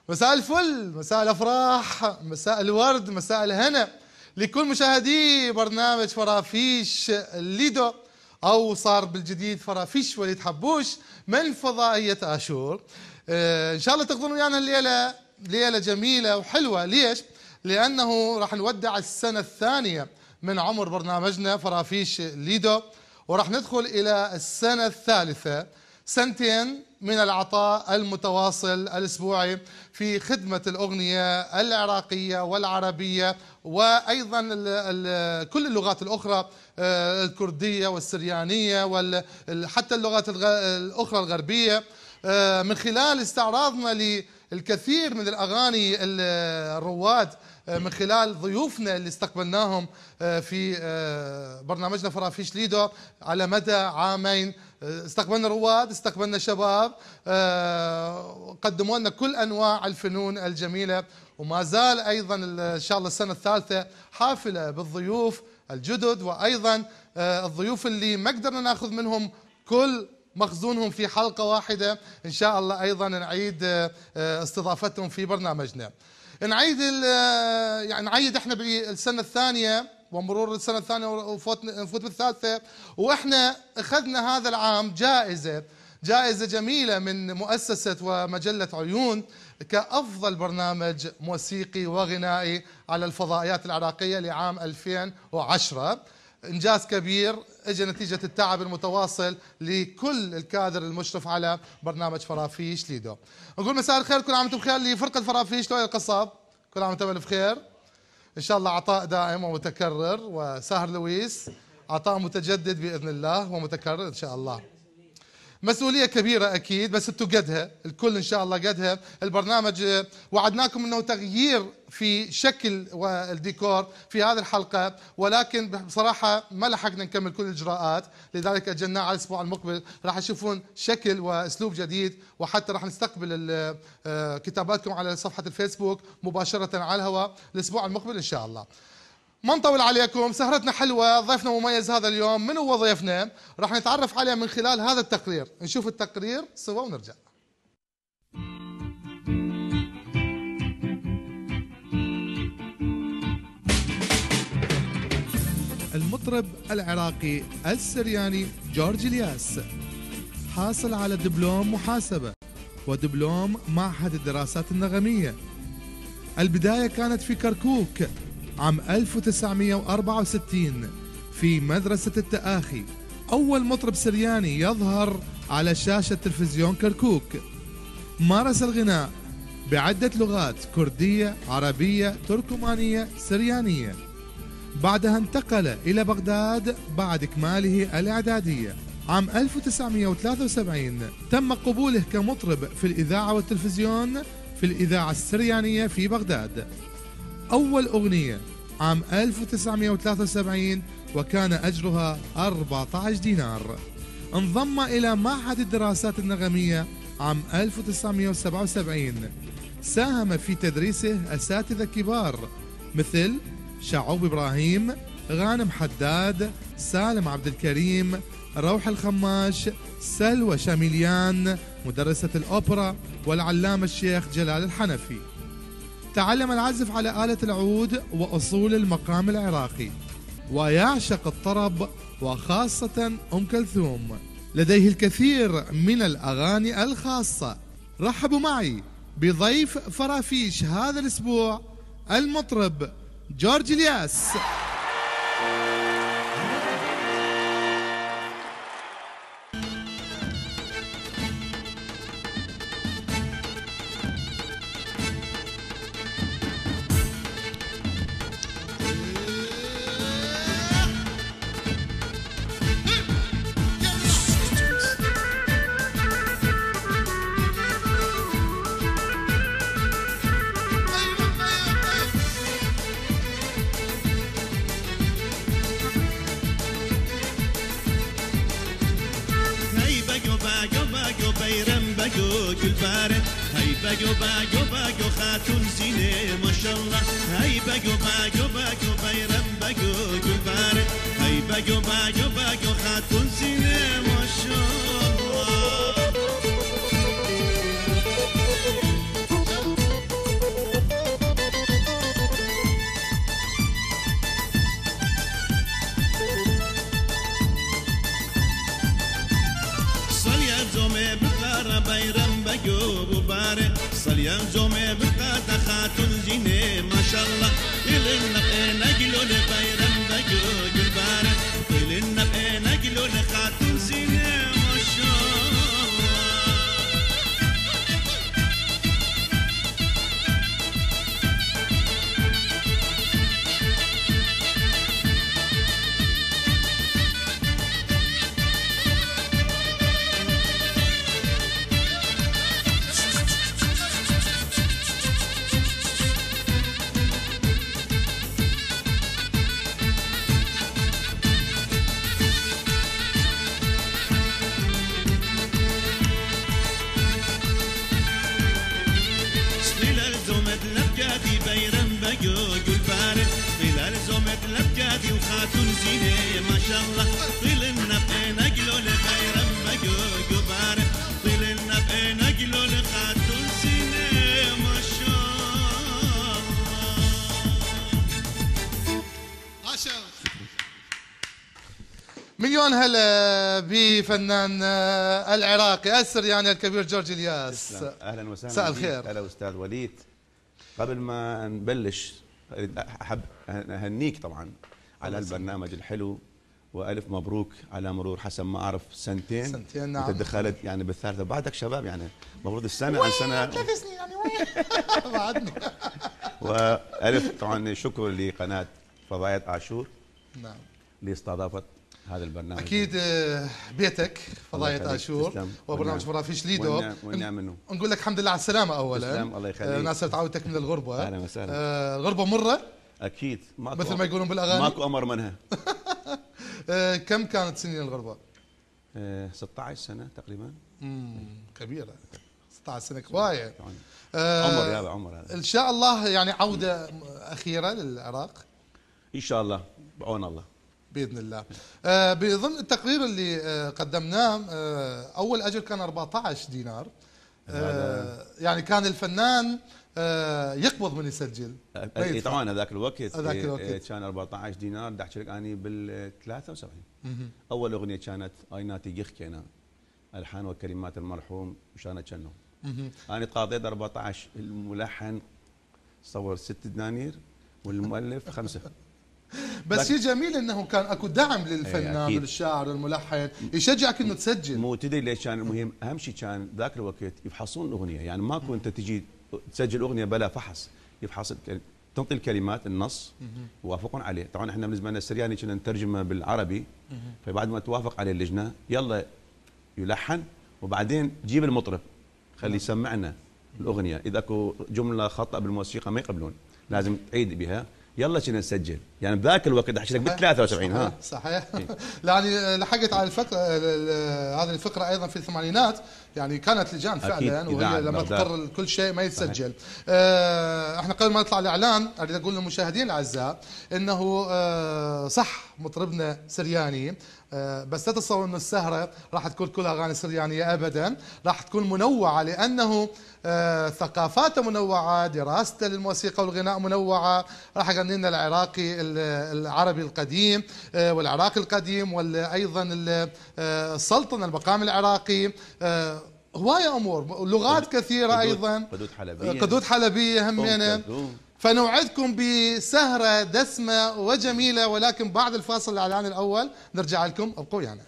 مساء الفل، مساء الافراح، مساء الورد، مساء الهنا لكل مشاهدي برنامج فرافيش ليدو، او صار بالجديد فرافيش وليد حبوش من فضائيه اشور. ان شاء الله تقدرون ويانا الليله ليله جميله وحلوه. ليش؟ لانه راح نودع السنه الثانيه من عمر برنامجنا فرافيش ليدو، وراح ندخل الى السنه الثالثه، سنتين من العطاء المتواصل الاسبوعي في خدمه الاغنيه العراقيه والعربيه، وايضا كل اللغات الاخرى، الكرديه والسريانيه وحتى اللغات الاخرى الغربيه، من خلال استعراضنا للكثير من الاغاني الرواد من خلال ضيوفنا اللي استقبلناهم في برنامجنا فرافيش ليدو على مدى عامين. استقبلنا رواد، استقبلنا شباب، قدموا لنا كل انواع الفنون الجميله، وما زال ايضا ان شاء الله السنه الثالثه حافله بالضيوف الجدد، وايضا الضيوف اللي ما قدرنا ناخذ منهم كل مخزونهم في حلقه واحده، ان شاء الله ايضا نعيد استضافتهم في برنامجنا. نعيد احنا بالسنه الثانيه ومرور السنه الثانيه ونفوت بالثالثه، واحنا اخذنا هذا العام جائزه جميله من مؤسسه ومجله عيون كافضل برنامج موسيقي وغنائي على الفضائيات العراقيه لعام 2010. انجاز كبير اجى نتيجه التعب المتواصل لكل الكادر المشرف على برنامج فرافيش ليدو. نقول مساء الخير، كل عام وانتم بخير لفرقه فرافيش لؤي القصاب، كل عام وانتم بخير. ان شاء الله عطاء دائم ومتكرر، وساهر لويس عطاء متجدد باذن الله ومتكرر ان شاء الله. مسؤوليه كبيره اكيد، بس انتم قدها، الكل ان شاء الله قدها. البرنامج وعدناكم انه تغيير في شكل والديكور في هذه الحلقه، ولكن بصراحه ما لحقنا نكمل كل الاجراءات، لذلك اجلناه على الاسبوع المقبل. راح تشوفون شكل واسلوب جديد، وحتى راح نستقبل كتاباتكم على صفحه الفيسبوك مباشره على الهواء الاسبوع المقبل ان شاء الله. ما نطول عليكم، سهرتنا حلوه، ضيفنا مميز هذا اليوم. من هو ضيفنا؟ راح نتعرف عليه من خلال هذا التقرير. نشوف التقرير سوا ونرجع. المطرب العراقي السرياني جورج الياس حاصل على دبلوم محاسبة ودبلوم معهد الدراسات النغمية. البداية كانت في كركوك عام 1964 في مدرسة التآخي، أول مطرب سرياني يظهر على شاشة تلفزيون كركوك. مارس الغناء بعدة لغات: كردية، عربية، تركمانية، سريانية. بعدها انتقل إلى بغداد بعد إكماله الإعدادية. عام 1973 تم قبوله كمطرب في الإذاعة والتلفزيون في الإذاعة السريانية في بغداد. أول أغنية عام 1973 وكان أجرها 14 دينار. انضم إلى معهد الدراسات النغمية عام 1977. ساهم في تدريسه أساتذة كبار مثل شعوب إبراهيم، غانم حداد، سالم عبد الكريم، روح الخماش، سلوى شاميليان مدرسة الأوبرا، والعلامة الشيخ جلال الحنفي. تعلم العزف على آلة العود وأصول المقام العراقي، ويعشق الطرب وخاصة أم كلثوم. لديه الكثير من الأغاني الخاصة. رحبوا معي بضيف فرافيش هذا الأسبوع المطرب جورج الياس. باقو باقو باقو خاتون زينة ما شاء الله. هاي باقو باقو باقو بيرم باقو كبار. هاي باقو باقو باقو خاتون زينة ما شاء الله. يا زومي بقاتا خاتون زينة ما شاء الله إلنا بقينا قلو لبيرم بقو قلبارة إلنا بقينا قلو لخاتون زينة ما شاء الله. لبجادي وخاتون زينة ما شاء الله طلنا بقينا قلو لخيرم بقو قبارة طلنا بقينا قلو لخاتون زينة ما شاء الله. مليون هلا بفنان العراقي السرياني الكبير جورج الياس. اهلا وسهلا. مساء الخير. هلا استاذ وليد. قبل ما نبلش احب اهنيك طبعا على البرنامج الحلو والف مبروك على مرور حسب ما اعرف سنتين. نعم. انت دخلت يعني بالثالثه بعدك شباب يعني المفروض السنه عن سنه 3 سنين يعني وين بعدني. والف طبعا شكر لقناه فضائية عاشور نعم اللي استضافت هذا البرنامج. اكيد بيتك فضائية عاشور وبرنامج فرافيش ليدو. والنعم منه. نقول لك الحمد لله على السلامه اولا. تسلم الله يخليك. ناصر تعودتك من الغربه. اهلا وسهلا. الغربه مره اكيد مثل ما يقولون بالاغاني. ماكو امر منها. كم كانت سنين الغربه؟ 16 سنه تقريبا. كبيره 16 سنه كفايه. عمر يا عمر هذا. ان شاء الله يعني عوده اخيره للعراق ان شاء الله بعون الله باذن الله. بضمن التقرير اللي قدمناه اول اجر كان 14 دينار. يعني كان الفنان يقبض من يسجل. طبعا هذاك الوقت كان 14 دينار. بدي احكي لك اني بال 73 اول اغنيه كانت ايناتي يخكينا الحان وكلمات المرحوم مشان كنو. انا قاضيت 14. الملحن صور 6 دنانير والمؤلف 5. بس شيء جميل انه كان اكو دعم للفنان والشاعر والملحن يشجعك انه تسجل. مو تدري ليش كان المهم؟ اهم شيء كان ذاك الوقت يفحصون الاغنيه، يعني ماكو انت تجي تسجل اغنيه بلا فحص. يفحص تنطي الكلمات النص يوافقون عليه. طبعا احنا بالنسبه لنا السرياني كنا نترجمه بالعربي، فبعد ما توافق عليه اللجنه يلا يلحن وبعدين جيب المطرب خليه يسمعنا الاغنيه. اذا اكو جمله خطا بالموسيقى ما يقبلون، لازم تعيد بها. يلا كنا نسجل يعني بذاك الوقت احكي لك بال 73. ها صحيح. يعني لحقت على الفقره هذه الفقره ايضا في الثمانينات. يعني كانت لجان فعلا وهي لما تقرر كل شيء ما يتسجل. احنا قبل ما نطلع الاعلان اريد اقول للمشاهدين الاعزاء انه صح مطربنا سرياني، بس لا تتصور انه السهره راح تكون كلها اغاني سريانيه ابدا. راح تكون منوعه لانه ثقافاته منوعه، دراسته للموسيقى والغناء منوعه. راح يغني لنا العراقي العربي القديم والعراقي القديم، وايضا السلطنه المقام العراقي. هوايه امور، لغات كثيره ايضا، قدود حلبيه همينه. فنوعدكم بسهره دسمه وجميله، ولكن بعد الفاصل الاعلاني الاول نرجع لكم. ابقوا ويانا.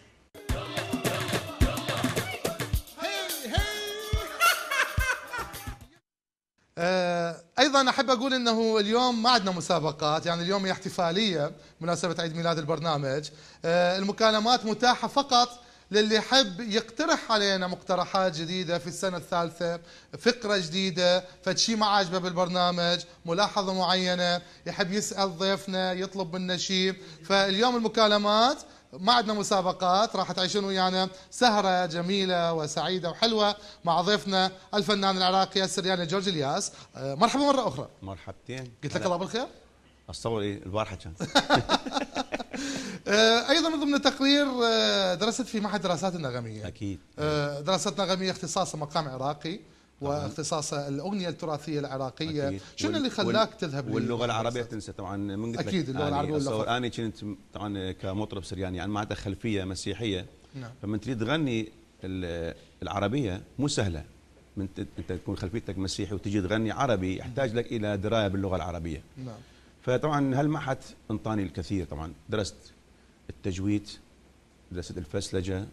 ايضا احب اقول انه اليوم ما عندنا مسابقات، يعني اليوم هي احتفاليه مناسبه عيد ميلاد البرنامج. المكالمات متاحه فقط للي يحب يقترح علينا مقترحات جديده في السنه الثالثه، فكره جديده، فشي ما عاجبه بالبرنامج، ملاحظه معينه، يحب يسال ضيفنا، يطلب منا شيء. فاليوم المكالمات ما عندنا مسابقات، راح تعيشون ويانا سهرة جميلة وسعيدة وحلوة مع ضيفنا الفنان العراقي السرياني جورج الياس. مرحبا مرة أخرى. مرحبتين. قلت لك الله بالخير. أتصور إيه البارحة كان. أيضا من ضمن التقرير درست في معهد دراسات النغمية. أكيد. دراسات نغمية اختصاصها مقام عراقي واختصاصها الأغنية التراثية العراقية. أكيد. شنو اللي خلاك تذهب واللغة العربية تنسى طبعا من قلت أكيد اللغة العربية واللغة. أنا كنت طبعا كمطرب سرياني يعني معناتها خلفية مسيحية. نعم. فمن تريد تغني العربية مو سهلة. انت تكون خلفيتك مسيحي وتجي تغني عربي، يحتاج لك الى درايه باللغه العربيه. نعم. فطبعا هالمعهد انطاني الكثير. طبعا درست التجويد، درست الفسلجه،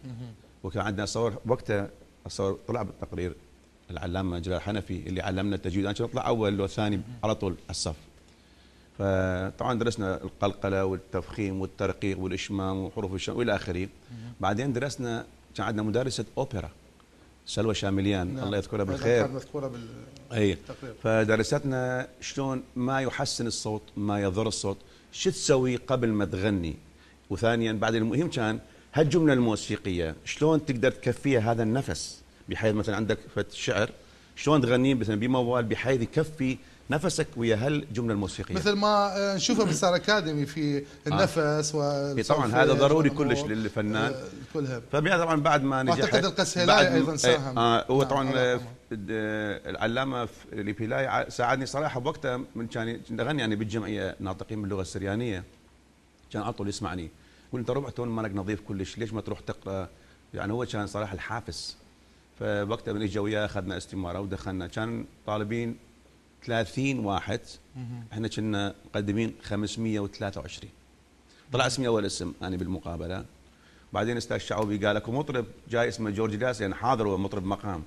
وكان عندنا صور وقتها، طلع بالتقرير العلامه جلال حنفي اللي علمنا التجويد، انا كنت اطلع اول وثاني على طول على الصف. فطبعا درسنا القلقله والتفخيم والترقيق والاشمام وحروف الشم والى اخره. بعدين درسنا، كان عندنا مدرسه اوبرا سلوى شامليان، نعم. الله يذكرها بالخير. مذكوره اي بالتقرير. فدرستنا شلون ما يحسن الصوت، ما يضر الصوت، شو تسوي قبل ما تغني، وثانيا بعد المهم كان هالجمله الموسيقيه شلون تقدر تكفيها هذا النفس، بحيث مثلا عندك فت شعر شلون تغنيه مثلا بموال بحيث يكفي نفسك ويا هالجمله الموسيقيه، مثل ما نشوفه بالستار اكاديمي في النفس طبعا هذا ضروري كلش للفنان كلها. فبعد طبعا بعد ما نجحت اعتقد القسهلاي ايضا ساهم. هو طبعا العلامه الابيلاي ساعدني صراحه بوقتها، من كان اغني يعني بالجمعيه ناطقين باللغه السريانيه، كان على طول يسمعني يقول انت ربع تون مالك نظيف كلش، ليش ما تروح تقرا؟ يعني هو كان صراحه الحافز. فوقتها من اجى وياه اخذنا استماره ودخلنا، كان طالبين 30 واحد، احنا كنا مقدمين 523. طلع اسمي اول اسم يعني بالمقابله. بعدين استاذ شعوبي قال اكو مطرب جاي اسمه جورج الياس، يعني حاضر هو مطرب مقام.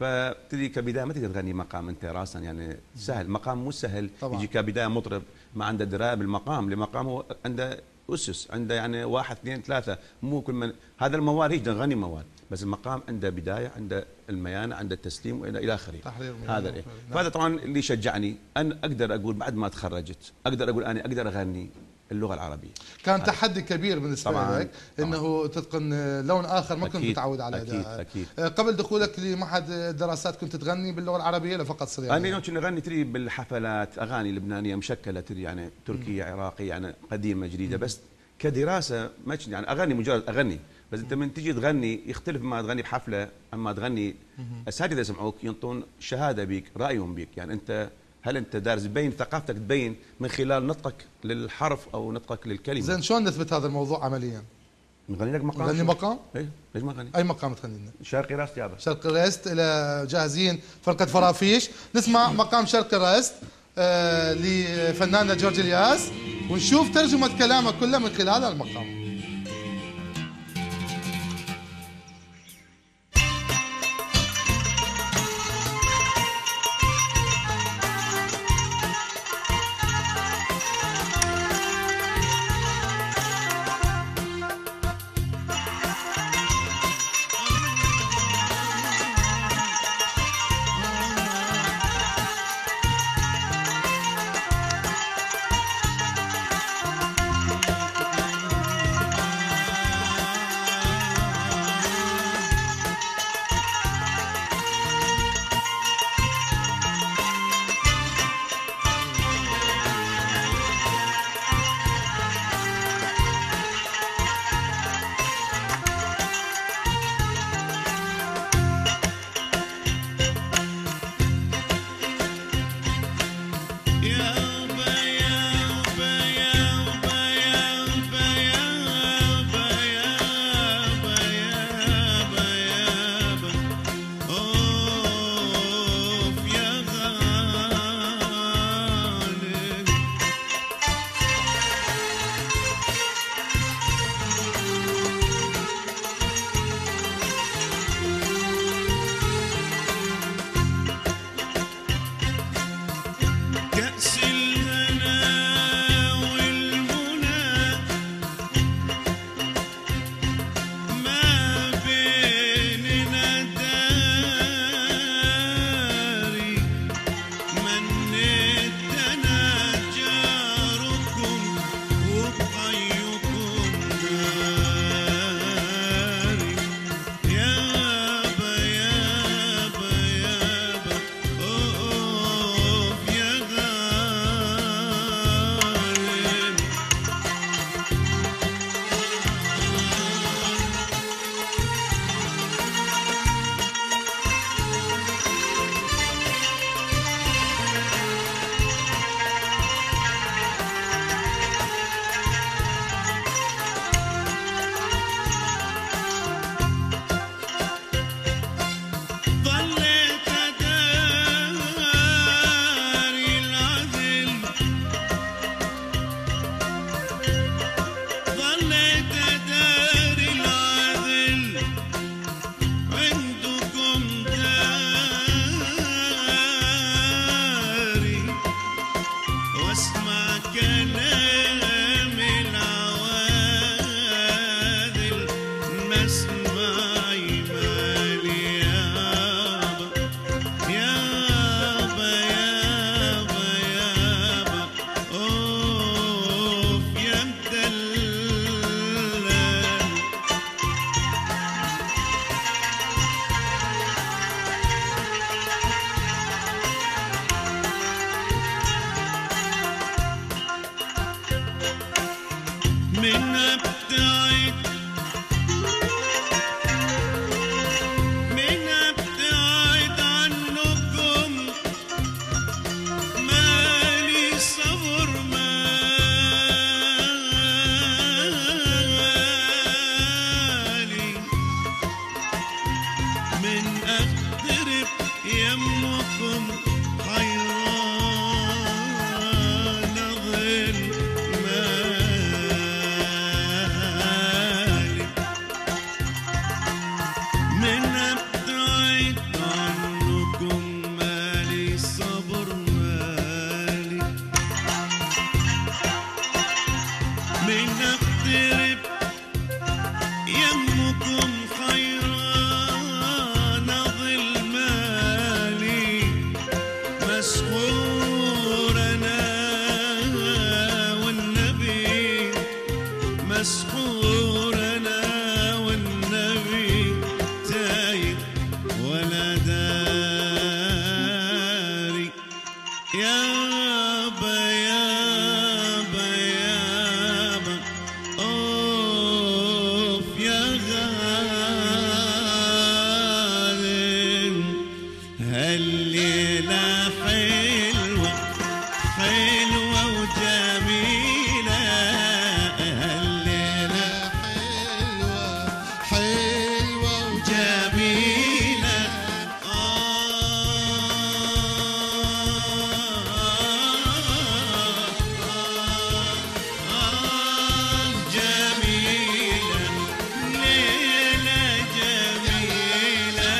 فابتدي كبدايه ما تقدر تغني مقام انت راسا، يعني سهل، مقام مو سهل طبعا. يجي كبدايه مطرب ما عنده درايه بالمقام، لمقام هو عنده اسس، عنده يعني 1 2 3، مو كل من هذا الموال هيك نغني موال، بس المقام عنده بدايه، عنده الميانه، عنده التسليم والى اخره. هذا إيه؟ فهذا طبعا اللي شجعني ان اقدر اقول بعد ما تخرجت اقدر اقول انا اقدر اغني اللغه العربيه. كان تحدي كبير بالنسبه لك انه تتقن لون اخر ما كنت متعود على اكيد. قبل دخولك لمعهد الدراسات كنت تغني باللغه العربيه ولا فقط سريانيه؟ انا كنت اغني تري بالحفلات اغاني لبنانيه مشكله تري، يعني تركيه عراقيه، يعني قديمه جديده، بس كدراسه ما يعني اغني مجرد اغني، بس انت من تجي تغني يختلف ما تغني بحفله، اما تغني اساتذه يسمعوك ينطون شهاده بيك، رايهم بيك، يعني انت هل انت دارس تبين ثقافتك، تبين من خلال نطقك للحرف او نطقك للكلمه. زين شلون نثبت هذا الموضوع عمليا؟ نغني لك مقام. نغني مقام؟ اي ليش ما نغني؟ اي مقام تغني لنا؟ شرقي راست يابا. شرقي راست. الى جاهزين فرقه فرافيش، نسمع مقام شرقي راست لفناننا جورج الياس ونشوف ترجمه كلامه كله من خلال المقام. ابتعد عنكم مالي صبر مالي من اقترب يمكم حيران اظل مالي من ابتعد عنكم مالي صبر مالي من اقترب يمكم خيران اظل مالي مسحور انا والنبي مسحور انا والنبي تايه ولا داري يابا يابا يابا اوف يا غالي هالليلة حلوة حلوة وجميلة هالليلة حلوة حلوة جميلة جميلة ليلة جميلة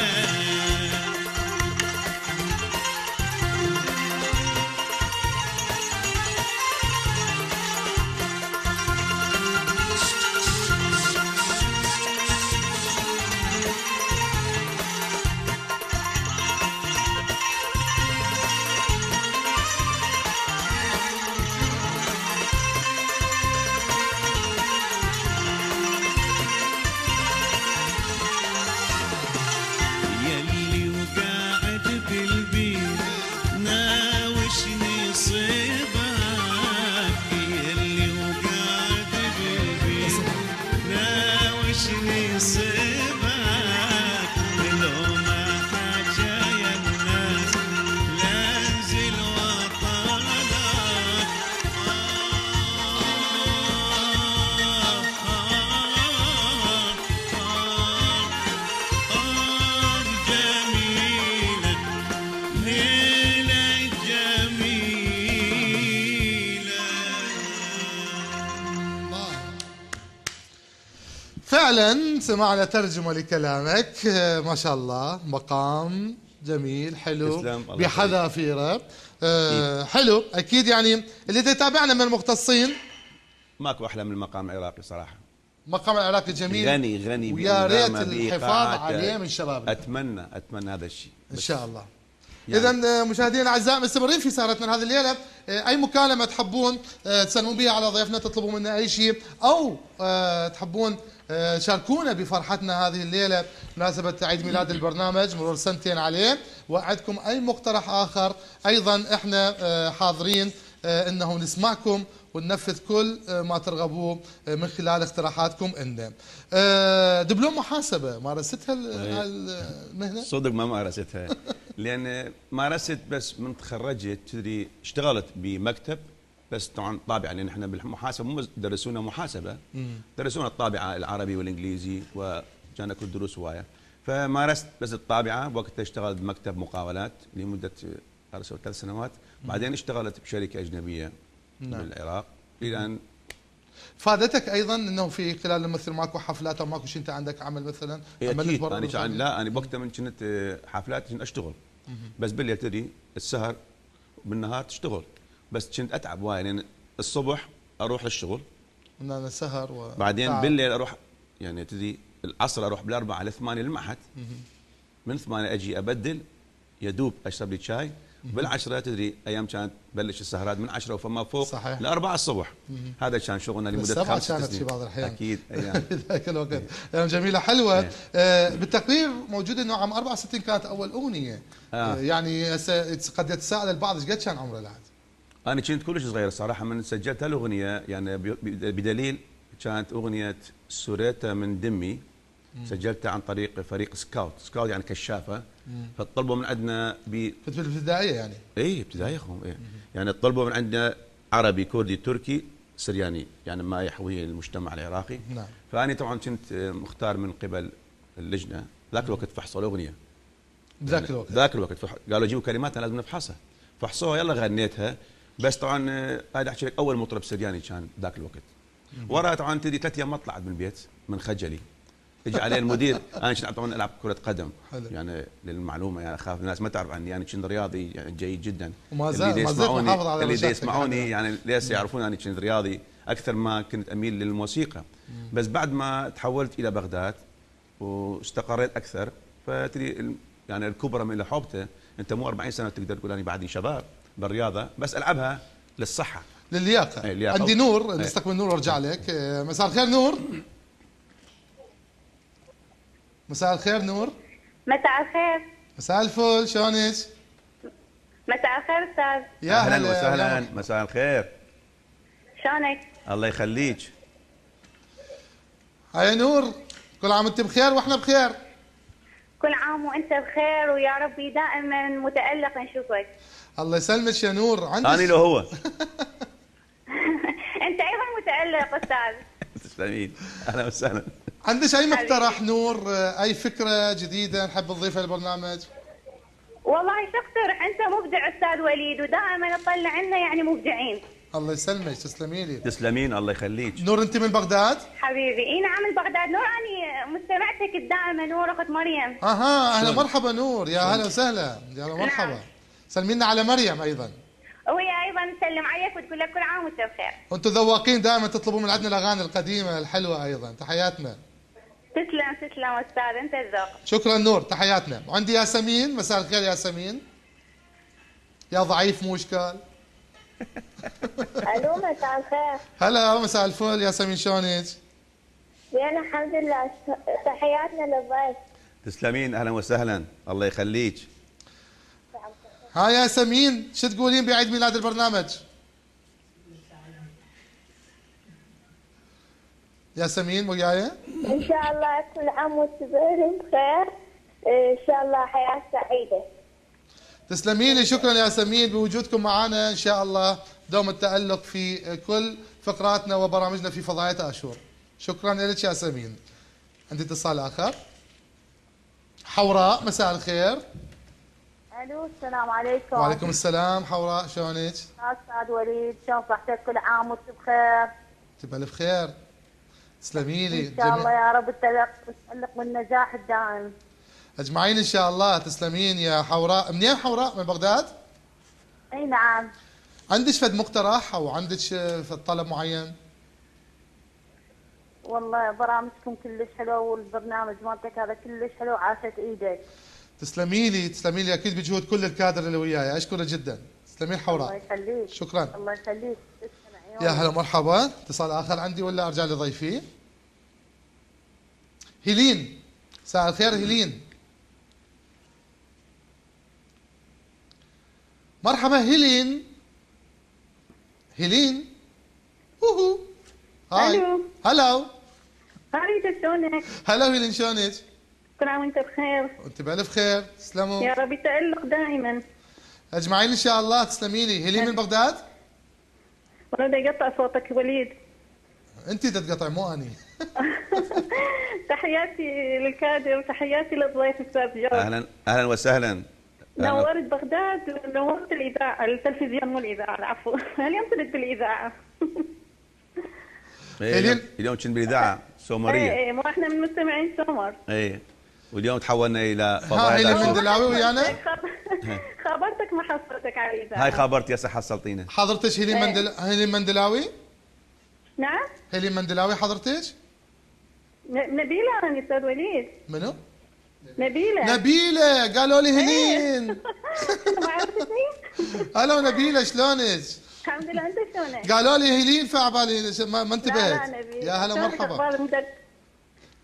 يلي وقاعد بالبيت ناوشني صباك يلي وقاعد بالبيت ناوشني صباك لو ما حاجة يا الناس لانزل وطالك جميلة ليلة جميلة فعلا سمعنا ترجمة لكلامك ما شاء الله مقام جميل حلو تسلم، الله بحذافيره حلو أكيد يعني اللي يتابعنا من المختصين ماكو احلى من المقام العراقي صراحه. مقام العراقي جميل غني ويا ريت بإنغامه، الحفاظ بإيقاعاته. عليه من شبابنا اتمنى هذا الشيء ان شاء الله. يعني اذا مشاهدينا الاعزاء مستمرين في سهرتنا هذه الليله، اي مكالمه تحبون تسلمون بها على ضيفنا تطلبوا منا اي شيء او تحبون شاركونا بفرحتنا هذه الليله بمناسبه عيد ميلاد البرنامج مرور سنتين عليه، وعندكم اي مقترح اخر ايضا احنا حاضرين انه نسمعكم وننفذ كل ما ترغبوه من خلال اقتراحاتكم لنا. دبلوم محاسبه مارستها المهنه؟ صدق ما مارستها لان مارست بس من تخرجت تدري اشتغلت بمكتب بس طبعا طابعه لان احنا بالمحاسبه مو درسونا محاسبه درسونا الطابعه العربي والانجليزي وكان اكو دروس هوايه فمارست بس الطابعه وقتها اشتغلت بمكتب مقاولات لمده 3 سنوات بعدين اشتغلت بشركه اجنبيه بالعراق الى ان فادتك ايضا انه في خلال المثل ماكو حفلات او ماكو شيء انت عندك عمل مثلا اكيد انا بوقتها من كنت حفلات كنت اشتغل بس بالليل تدري السهر بالنهار تشتغل بس كنت اتعب وايد لان الصبح اروح للشغل ان انا سهر بعدين بالليل اروح يعني تدري العصر اروح بالاربعه ل8 للمعهد من 8 اجي ابدل يدوب اشرب لي شاي بالعشرة تدري ايام كانت تبلش السهرات من 10 وفما فوق صحيح ل4 الصبح هذا كان شغلنا لمده 5 سنين كانت في بعض الاحيان اكيد ايام ذاك الوقت ايام جميله حلوه. بالتقرير موجود انه عام 64 كانت اول اغنيه يعني قد يتساءل البعض ايش قد كان عمره العاد؟ انا كنت كلش صغير الصراحه من سجلت الاغنيه يعني بدليل كانت اغنيه سوريتا من دمي، سجلتها عن طريق فريق سكاوت يعني كشافه. فطلبوا من عندنا في الابتدائيه يعني. اي ابتدائيه اخوهم اي. يعني طلبوا من عندنا عربي كردي تركي سرياني، يعني ما يحويه المجتمع العراقي. نعم. فاني طبعا كنت مختار من قبل اللجنه ذاك الوقت فحصوا الاغنيه. ذاك الوقت قالوا جيبوا كلماتنا لازم نفحصها، فحصوها يلا غنيتها. بس طبعا هذا احكي لك اول مطرب سرياني كان ذاك الوقت. ورا طبعا تدري 3 ايام ما طلعت من البيت من خجلي. اجى علي المدير، انا كنت طبعا العب كره قدم. حلو. يعني للمعلومه يعني اخاف الناس ما تعرف عني، يعني كنت رياضي يعني جيد جدا. وما زال محافظ على اللي رشاقتك يسمعوني يعني ليش يعرفون اني كنت رياضي اكثر ما كنت اميل للموسيقى. بس بعد ما تحولت الى بغداد واستقريت اكثر، فتدري يعني الكبرى من حوبته، انت مو 40 سنه تقدر تقول اني بعدي شباب بالرياضه، بس العبها للصحه للياقه. اللياقة. عندي نور، نستقبل نور وارجع لك. مساء الخير نور. مساء الخير نور. مساء الخير. مساء الفل، شلونك؟ مساء الخير استاذ. يا اهلا وسهلا، مساء الخير. شلونك؟ الله يخليك. هاي نور، كل عام وانت بخير واحنا بخير. كل عام وانت بخير ويا ربي دائما متألق نشوفك. الله يسلمك يا نور. أنا لو هو انت ايضا متألق استاذ. تسلمين، اهلا وسهلا. عندك اي مقترح نور، اي فكره جديده نحب نضيفها للبرنامج؟ والله شو اقترح، انت مبدع استاذ وليد ودائما تطلع لنا يعني مبدعين. الله يسلمك، تسلمي لي. تسلمين، الله يخليك. نور انت من بغداد؟ حبيبي اي نعم من بغداد. نور اني مستمعتك الدائمه نور اخت مريم. اها اهلا مرحبا نور، يا هلا وسهلا، يا هلا مرحبا. نعم. سلمينا على مريم ايضا. وهي ايضا تسلم عليك وتقول لك كل عام وانت بخير. وانتم ذواقين دائما تطلبون من عندنا الاغاني القديمه الحلوه ايضا، تحياتنا. تسلم استاذ، انت الذوق. شكرا نور، تحياتنا. وعندي ياسمين، مساء الخير ياسمين. يا ضعيف مو اشكال. الو مساء الخير. هلا مساء الفل ياسمين، شلونك؟ زين الحمد لله، تحياتنا للضيف. تسلمين، اهلا وسهلا، الله يخليك. ها ياسمين، شو تقولين بعيد ميلاد البرنامج؟ ياسمين وياي؟ ان شاء الله كل عام وانتم بخير، ان شاء الله حياه سعيده. تسلمي لي، شكرا ياسمين بوجودكم معنا، ان شاء الله دوم التألق في كل فقراتنا وبرامجنا في فضائية آشور. شكرا لك ياسمين. عندي اتصال آخر. حوراء، مساء الخير. الو السلام عليكم. وعليكم السلام حوراء، شلونك؟ استاذ وليد، شلون صحتك؟ كل عام وانت بخير. انت بألف خير. تسلمي لي. ان شاء الله يا رب تتألق بالنجاح الدائم. اجمعين ان شاء الله. تسلمين يا حوراء. منين حوراء؟ من بغداد؟ اي نعم. عندك فد مقترح او عندك فد طلب معين؟ والله برامجكم كلش حلوه والبرنامج مالتك هذا كلش حلو، عاشت ايدك. تسلمي لي، تسلمي لي، اكيد بجهود كل الكادر اللي وياي، اشكرك جدا. تسلمين حوراء. الله يخليك. شكرا. الله يخليك. يا هلا مرحبا. اتصال اخر عندي ولا ارجع لضيفي؟ هيلين، مساء الخير هيلين. مرحبا هيلين. هيلين. هوهو. هاي. الو. هلو. هاي شلونك؟ هلا هيلين، شلونك؟ كل عام وانت بخير. وانت بألف خير، تسلموا. يا رب تألق دائما. اجمعين ان شاء الله. تسلمي لي. هيلين من بغداد؟ وانا بدي اقطع صوتك وليد. انت تقطع مو اني. تحياتي للكادر وتحياتي للضيف استاذ جورج. اهلا وسهلا. نورت بغداد ونورت الاذاعه، التلفزيون والاذاعه، العفو. اليوم كنت بالاذاعه. اليوم كنت بالاذاعه سومريه. ايه مو احنا من مستمعين سومر. ايه واليوم تحولنا الى فضائية هيلين مندلاوي ويانا؟ خابرتك ما حصلتك على الاذاعه. هاي خابرتي هسه حصلتينا. حضرتك هيلين مندلاوي؟ نعم؟ هيلين مندلاوي حضرتك؟ نبيله انا استاذ وليد. منو؟ نبيله قالوا لي هيلين. ما عرفتني؟ هلا نبيله، شلونك؟ الحمد لله، انت شلونك؟ قالوا لي هيلين فعبالي ما انتبهت. لا نبيله. يا هلا مرحبا. مرحبا.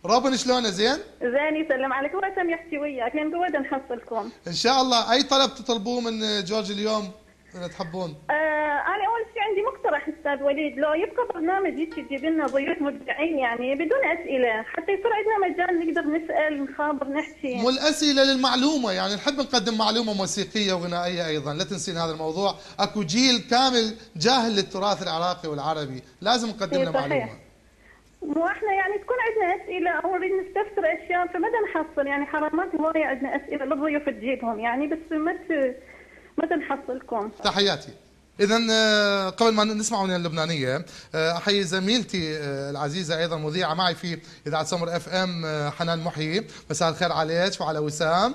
روبن شلونه؟ زين؟ زين يسلم عليك، وسام يحكي وياك لين بود نحصلكم. ان شاء الله. اي طلب تطلبوه من جورج اليوم؟ اذا تحبون. انا اول شيء عندي مقترح استاذ وليد، لو يبقى برنامج تجيب لنا ضيوف مبدعين يعني بدون اسئله، حتى يصير عندنا مجال نقدر نسال نخابر نحكي. مو الاسئله للمعلومه، يعني نحب نقدم معلومه موسيقيه وغنائيه ايضا، لا تنسين هذا الموضوع، اكو جيل كامل جاهل للتراث العراقي والعربي، لازم نقدم له معلومه. مو احنا يعني تكون عندنا اسئله او نريد نستفسر اشياء فمدى نحصل، يعني حرامات هوايه عندنا اسئله للضيوف تجيبهم يعني بس متى نحصلكم. تحياتي. إذا قبل ما نسمع أغنية اللبنانية أحيي زميلتي العزيزة أيضا مذيعة معي في إذاعة سمر اف ام حنان محيي، مساء الخير عليك وعلى وسام.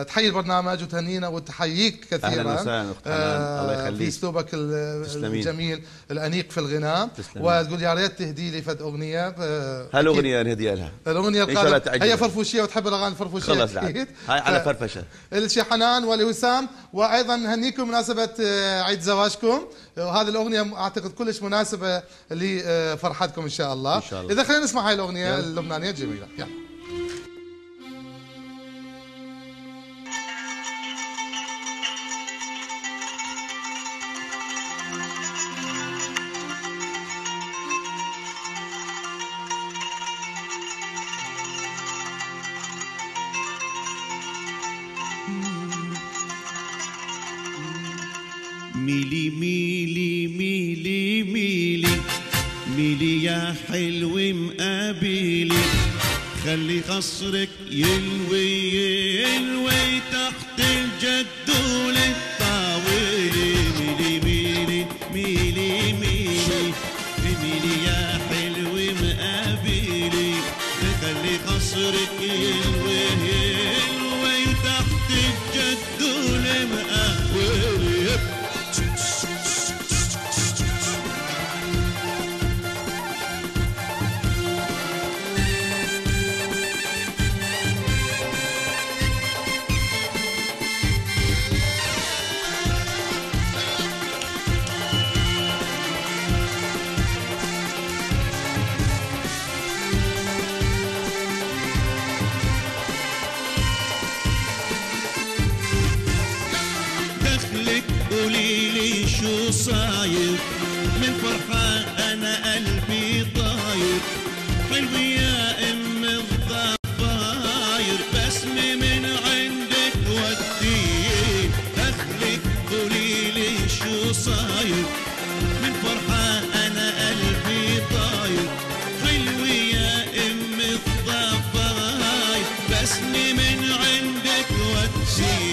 تحيي البرنامج وتهنينا وتحييك كثيرا. أهلا وسهلا أخت حنان، الله يخليك. في أسلوبك الجميل الأنيق في الغناء. وتقول يا ريت تهدي لي فد أغنية. هالأغنية نهديها لها. الأغنية القادمة هي فرفوشية وتحب الأغاني الفرفوشية. خلص هاي على فرفشة. الشي حنان ولوسام، وأيضا نهنيكم مناسبة عيد زواجكم، وهذه الأغنية أعتقد كلش مناسبة لفرحتكم إن شاء الله. إذا خلينا نسمع هاي الأغنية اللبنانية الجميلة. يلا. ميلي ميلي ميلي ميلي ميلي يا حلو مقابلي، خلي قصرك يلوي يلوي تحت الجدول الطاولي. ميلي ميلي ميلي ميلي ميلي يا حلو مقابلي، خلي قصرك يلوي يلوي تحت الجدول مقابلي. قوليلي شو صاير من فرحة أنا قلبي طاير، حلوة يا أم الضفاير بسمة من عندك ودي. دخلك قوليلي شو صاير من فرحة أنا قلبي طاير، حلوة يا أم الضفاير بسمة من عندك ودي.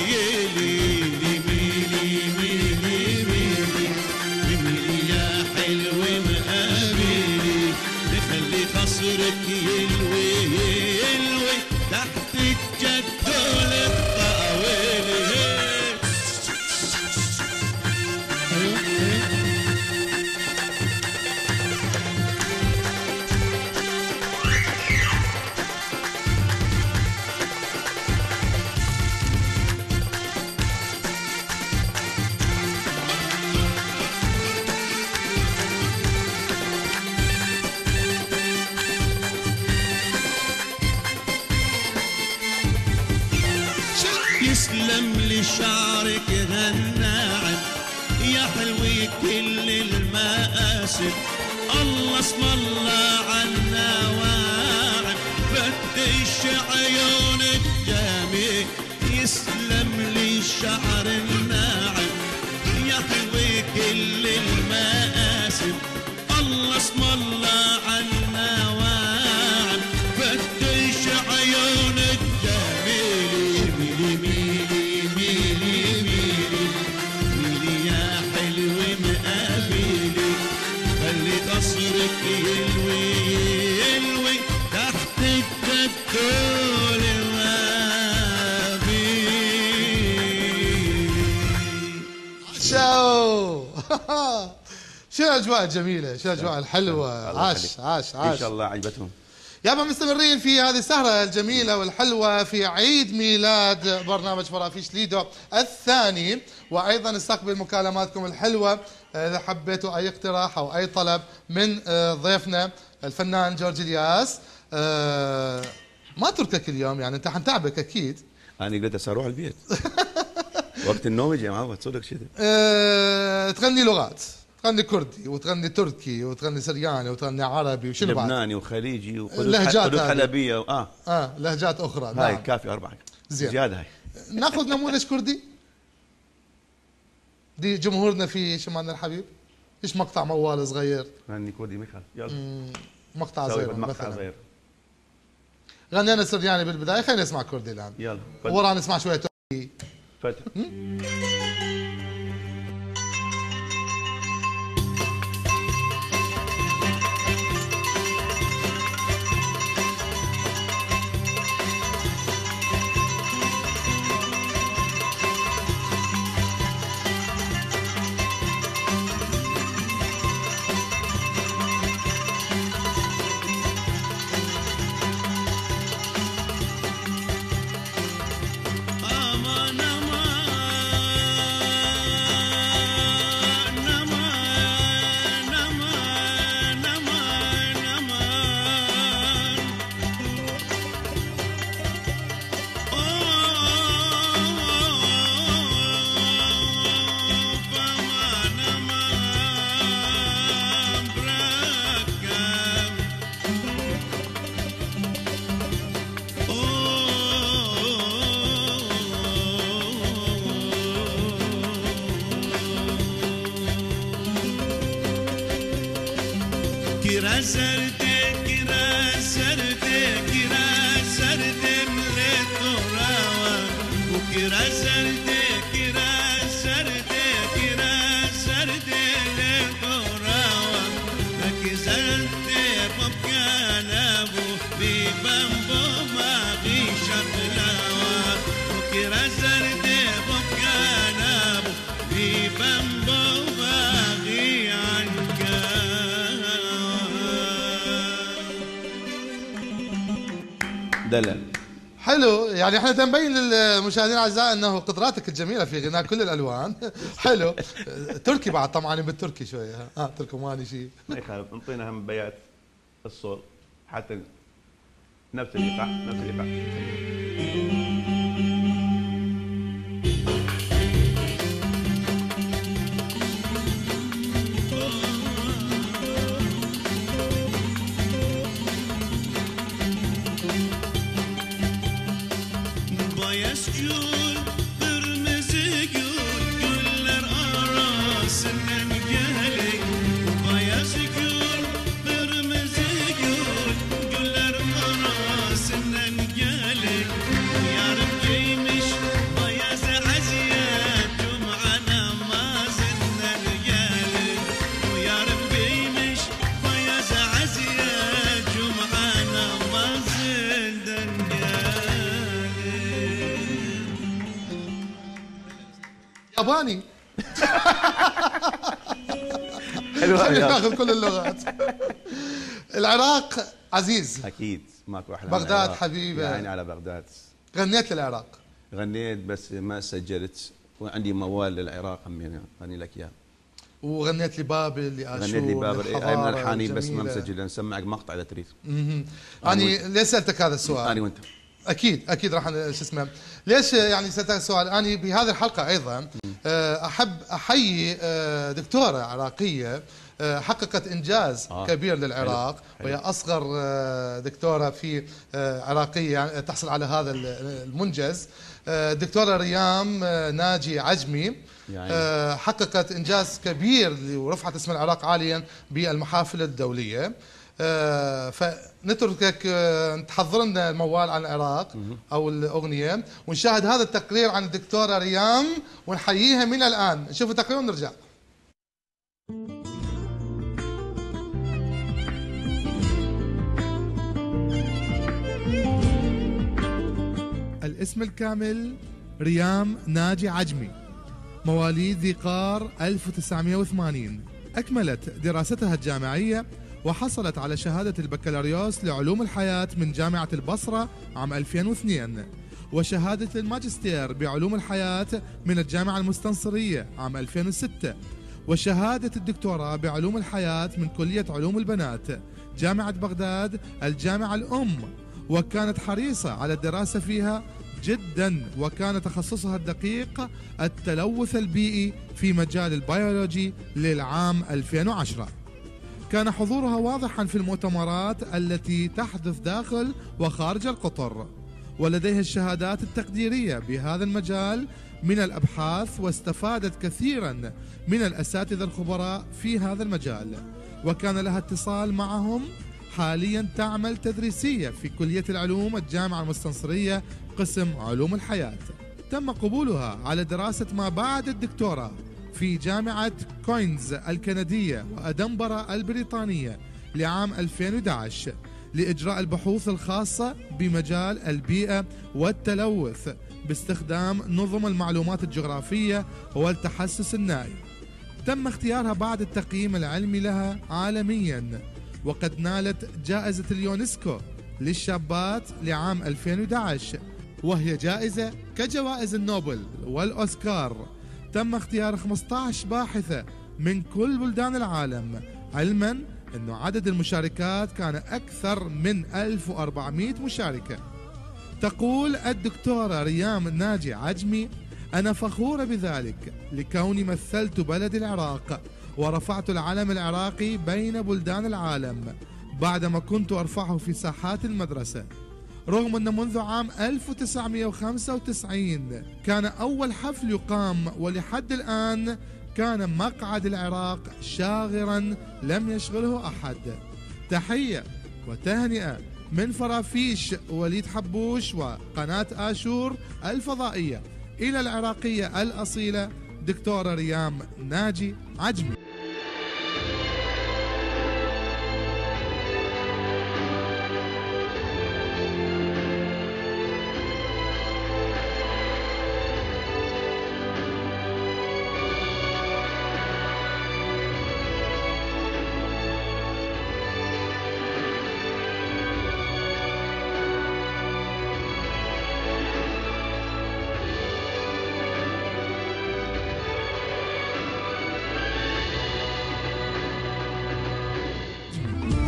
قصرك يلوي يلوي تحت الجدول الطاولي. يسلم لي شعرك هالناعم يا حلوي كل المآسف، الله اسم الله عالنواعم فتش عيونك جميل. يسلم لي شعر الناعم يا حلوي كل المآسف، الله اسم الله عالنواعم فتش عيونك جميل. ميلي ميلي ميلي ميلي ميلي يا حلو مقابلي، خلي قصرك يلوي يلوي تحت الجدول مقابلي. شو الاجواء الجميله، شو الاجواء الحلوه. عاش عاش عاش. ان شاء الله عجبتهم. يابا مستمرين في هذه السهرة الجميلة والحلوة في عيد ميلاد برنامج فرافيش ليدو الثاني، وأيضا نستقبل مكالماتكم الحلوة إذا حبيتوا أي اقتراح أو أي طلب من ضيفنا الفنان جورج الياس. ما تركك اليوم، يعني أنت حنتعبك أكيد. أنا قلت أروح البيت. وقت النوم يجي معود صدق شذي. تغني لغات، تغني كردي وتغني تركي وتغني سرياني وتغني عربي وشنو بعد؟ لبناني وخليجي لهجات حلبيه لهجات اخرى. هاي نعم. كافي 4 زين. زياده هاي. ناخذ نموذج كردي دي جمهورنا في شمالنا الحبيب. ايش مقطع موال صغير؟ غني كردي ميخال يلا مقطع سوي صغير مقطع مثلا. صغير. غنينا سرياني بالبدايه، خلينا نسمع كردي الان. يلا ورا نسمع شويه تركي. فتح. Kira serde mleto rawa, kira serde mleto rawa, akizante popkanabu bi bambo ma bi shaklawa, kira serde popkanabu bi bambo ma bi anka. دلل. حلو، يعني احنا تنبين للمشاهدين الاعزاء انه قدراتك الجميله في غناء كل الالوان. حلو. تركي بعد طبعا بالتركي شويه، تركماني شيء. ما يخالف، انطينا هم بيات الصوت حتى نفس الايقاع نفس الايقاع. Bayas gül, kırmızı gül, güller arasından gelik. Bayas gül, kırmızı gül, güller arasından gelik. Yarım giymiş bayaz aziyet, cuma namazından gelik. Yarım giymiş bayaz aziyet, cuma namazından gelik. ياباني. حلو خلينا ناخذ كل اللغات. العراق عزيز. اكيد ماكو احلى. بغداد حبيبه. يعني على بغداد. غنيت للعراق. غنيت بس ما سجلت، وعندي موال للعراق هم غني لك اياه. وغنيت لبابل لاشور. غنيت لي بابل اي من الحاني بس ما الجميلة. مسجل، نسمعك مقطع اذا تريد. يعني ليش سالتك هذا السؤال؟ انا وانت اكيد راح شو اسمه، ليش يعني سالتك السؤال؟ انا بهذه الحلقه ايضا احب احيي دكتوره عراقيه حققت انجاز كبير للعراق، وهي اصغر دكتوره في عراقيه يعني تحصل على هذا المنجز. دكتوره ريام ناجي عجمي يعني حققت انجاز كبير ورفعت اسم العراق عاليا بالمحافل الدوليه. فنتركك تحضر لنا الموال عن العراق او الاغنيه، ونشاهد هذا التقرير عن الدكتوره ريام ونحييها من الان. نشوف التقرير ونرجع. الاسم الكامل ريام ناجي عجمي، مواليد ذي قار 1980. أكملت دراستها الجامعية وحصلت على شهادة البكالوريوس لعلوم الحياة من جامعة البصرة عام 2002، وشهادة الماجستير بعلوم الحياة من الجامعة المستنصرية عام 2006، وشهادة الدكتوراه بعلوم الحياة من كلية علوم البنات جامعة بغداد الجامعة الأم، وكانت حريصة على الدراسة فيها جدا، وكان تخصصها الدقيق التلوث البيئي في مجال البيولوجي للعام 2010. كان حضورها واضحا في المؤتمرات التي تحدث داخل وخارج القطر، ولديها الشهادات التقديرية بهذا المجال من الأبحاث، واستفادت كثيرا من الأساتذة الخبراء في هذا المجال، وكان لها اتصال معهم. حاليا تعمل تدريسية في كلية العلوم الجامعة المستنصرية قسم علوم الحياة. تم قبولها على دراسة ما بعد الدكتوراه في جامعة كوينز الكندية وأدنبرا البريطانية لعام 2011 لإجراء البحوث الخاصة بمجال البيئة والتلوث باستخدام نظم المعلومات الجغرافية والتحسس النائي. تم اختيارها بعد التقييم العلمي لها عالميا، وقد نالت جائزة اليونسكو للشابات لعام 2011، وهي جائزة كجوائز النوبل والأوسكار. تم اختيار 15 باحثة من كل بلدان العالم، علما أن عدد المشاركات كان أكثر من 1400 مشاركة. تقول الدكتورة ريام ناجي عجمي: أنا فخورة بذلك لكوني مثلت بلد العراق ورفعت العلم العراقي بين بلدان العالم بعدما كنت أرفعه في ساحات المدرسة، رغم أن منذ عام 1995 كان أول حفل يقام، ولحد الآن كان مقعد العراق شاغرا لم يشغله أحد. تحية وتهنئة من فرافيش وليد حبوش وقناة آشور الفضائية إلى العراقية الأصيلة دكتورة ريام ناجي عجمي.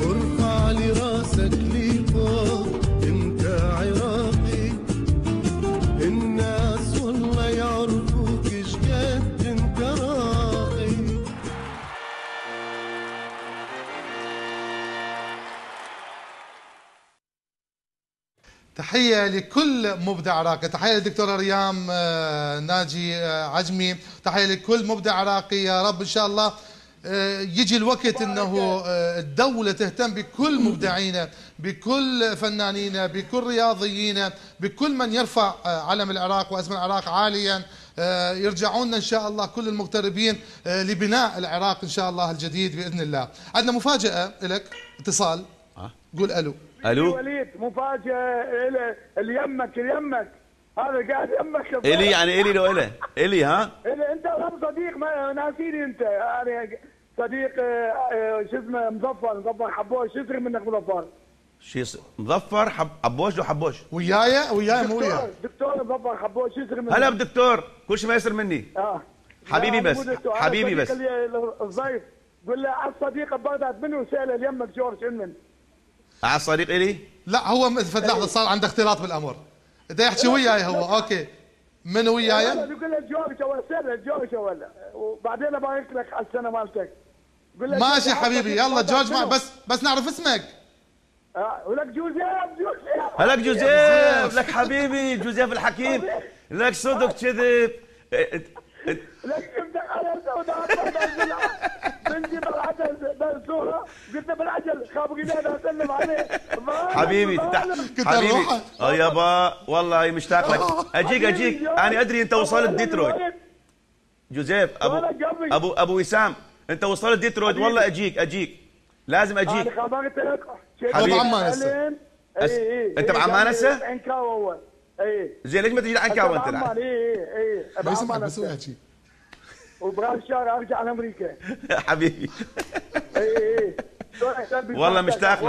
ارفع لي راسك لفوق انت عراقي، الناس والله يعرفوك ايش قد انت راقي. تحية لكل مبدع عراقي، تحية للدكتورة ريام ناجي عجمي، تحية لكل مبدع عراقي. يا رب إن شاء الله يجي الوقت انه الدولة تهتم بكل مبدعينا، بكل فنانينا، بكل رياضيينا، بكل من يرفع علم العراق واسم العراق عاليا. يرجعون ان شاء الله كل المغتربين لبناء العراق ان شاء الله الجديد باذن الله. عندنا مفاجأة لك، اتصال. قول الو. الو وليد، مفاجأة اللي يمك هذا قاعد يمك. الي يعني الي لو الي ها انت صديق ما ناسيني انت، يعني صديق شو اسمه مظفر حبوش. شو يصير منك مظفر؟ مظفر حبوش لو حبوش وياي مو وياي دكتور مظفر حبوش. شو يصير منك؟ هلا بدكتور، كل شيء ما يصير مني. حبيبي بس حبيبي بس الضيف قول له على الصديق ببغداد منو سأله اليمك جورج من؟ على الصديق الي؟ لا هو فد لحظة صار عنده اختلاط بالامر، بده يحكي وياي هو. اوكي من وياي؟ يقول له جورج اول سنه جورج اول، وبعدين ابارك لك على السنه مالتك. ماشي حبيبي، يلا جورج بس نعرف اسمك. ولك جوزيف. هلك جوزيف، لك حبيبي جوزيف الحكيم، لك صدق كذب. لك يفتح على السوداء بنجي بالعجل بالصورة، قلت بالعجل خابقين انا اسلم عليه. حبيبي حبيبي يابا والله مشتاق لك. اجيك انا ادري انت وصلت ديترويت. جوزيف ابو وسام، انت وصلت ديترويت والله اجيك لازم اجيك. انا خبرتك حبيبي بعمان هسه. انت بعمان هسه؟ عنكاوي اول. اي زين ليش ما تجي لعنكاوي انت؟ اي ما يسمعك بس هو يحكي. وبراس الشهر ارجع لامريكا. حبيبي اي والله مشتاق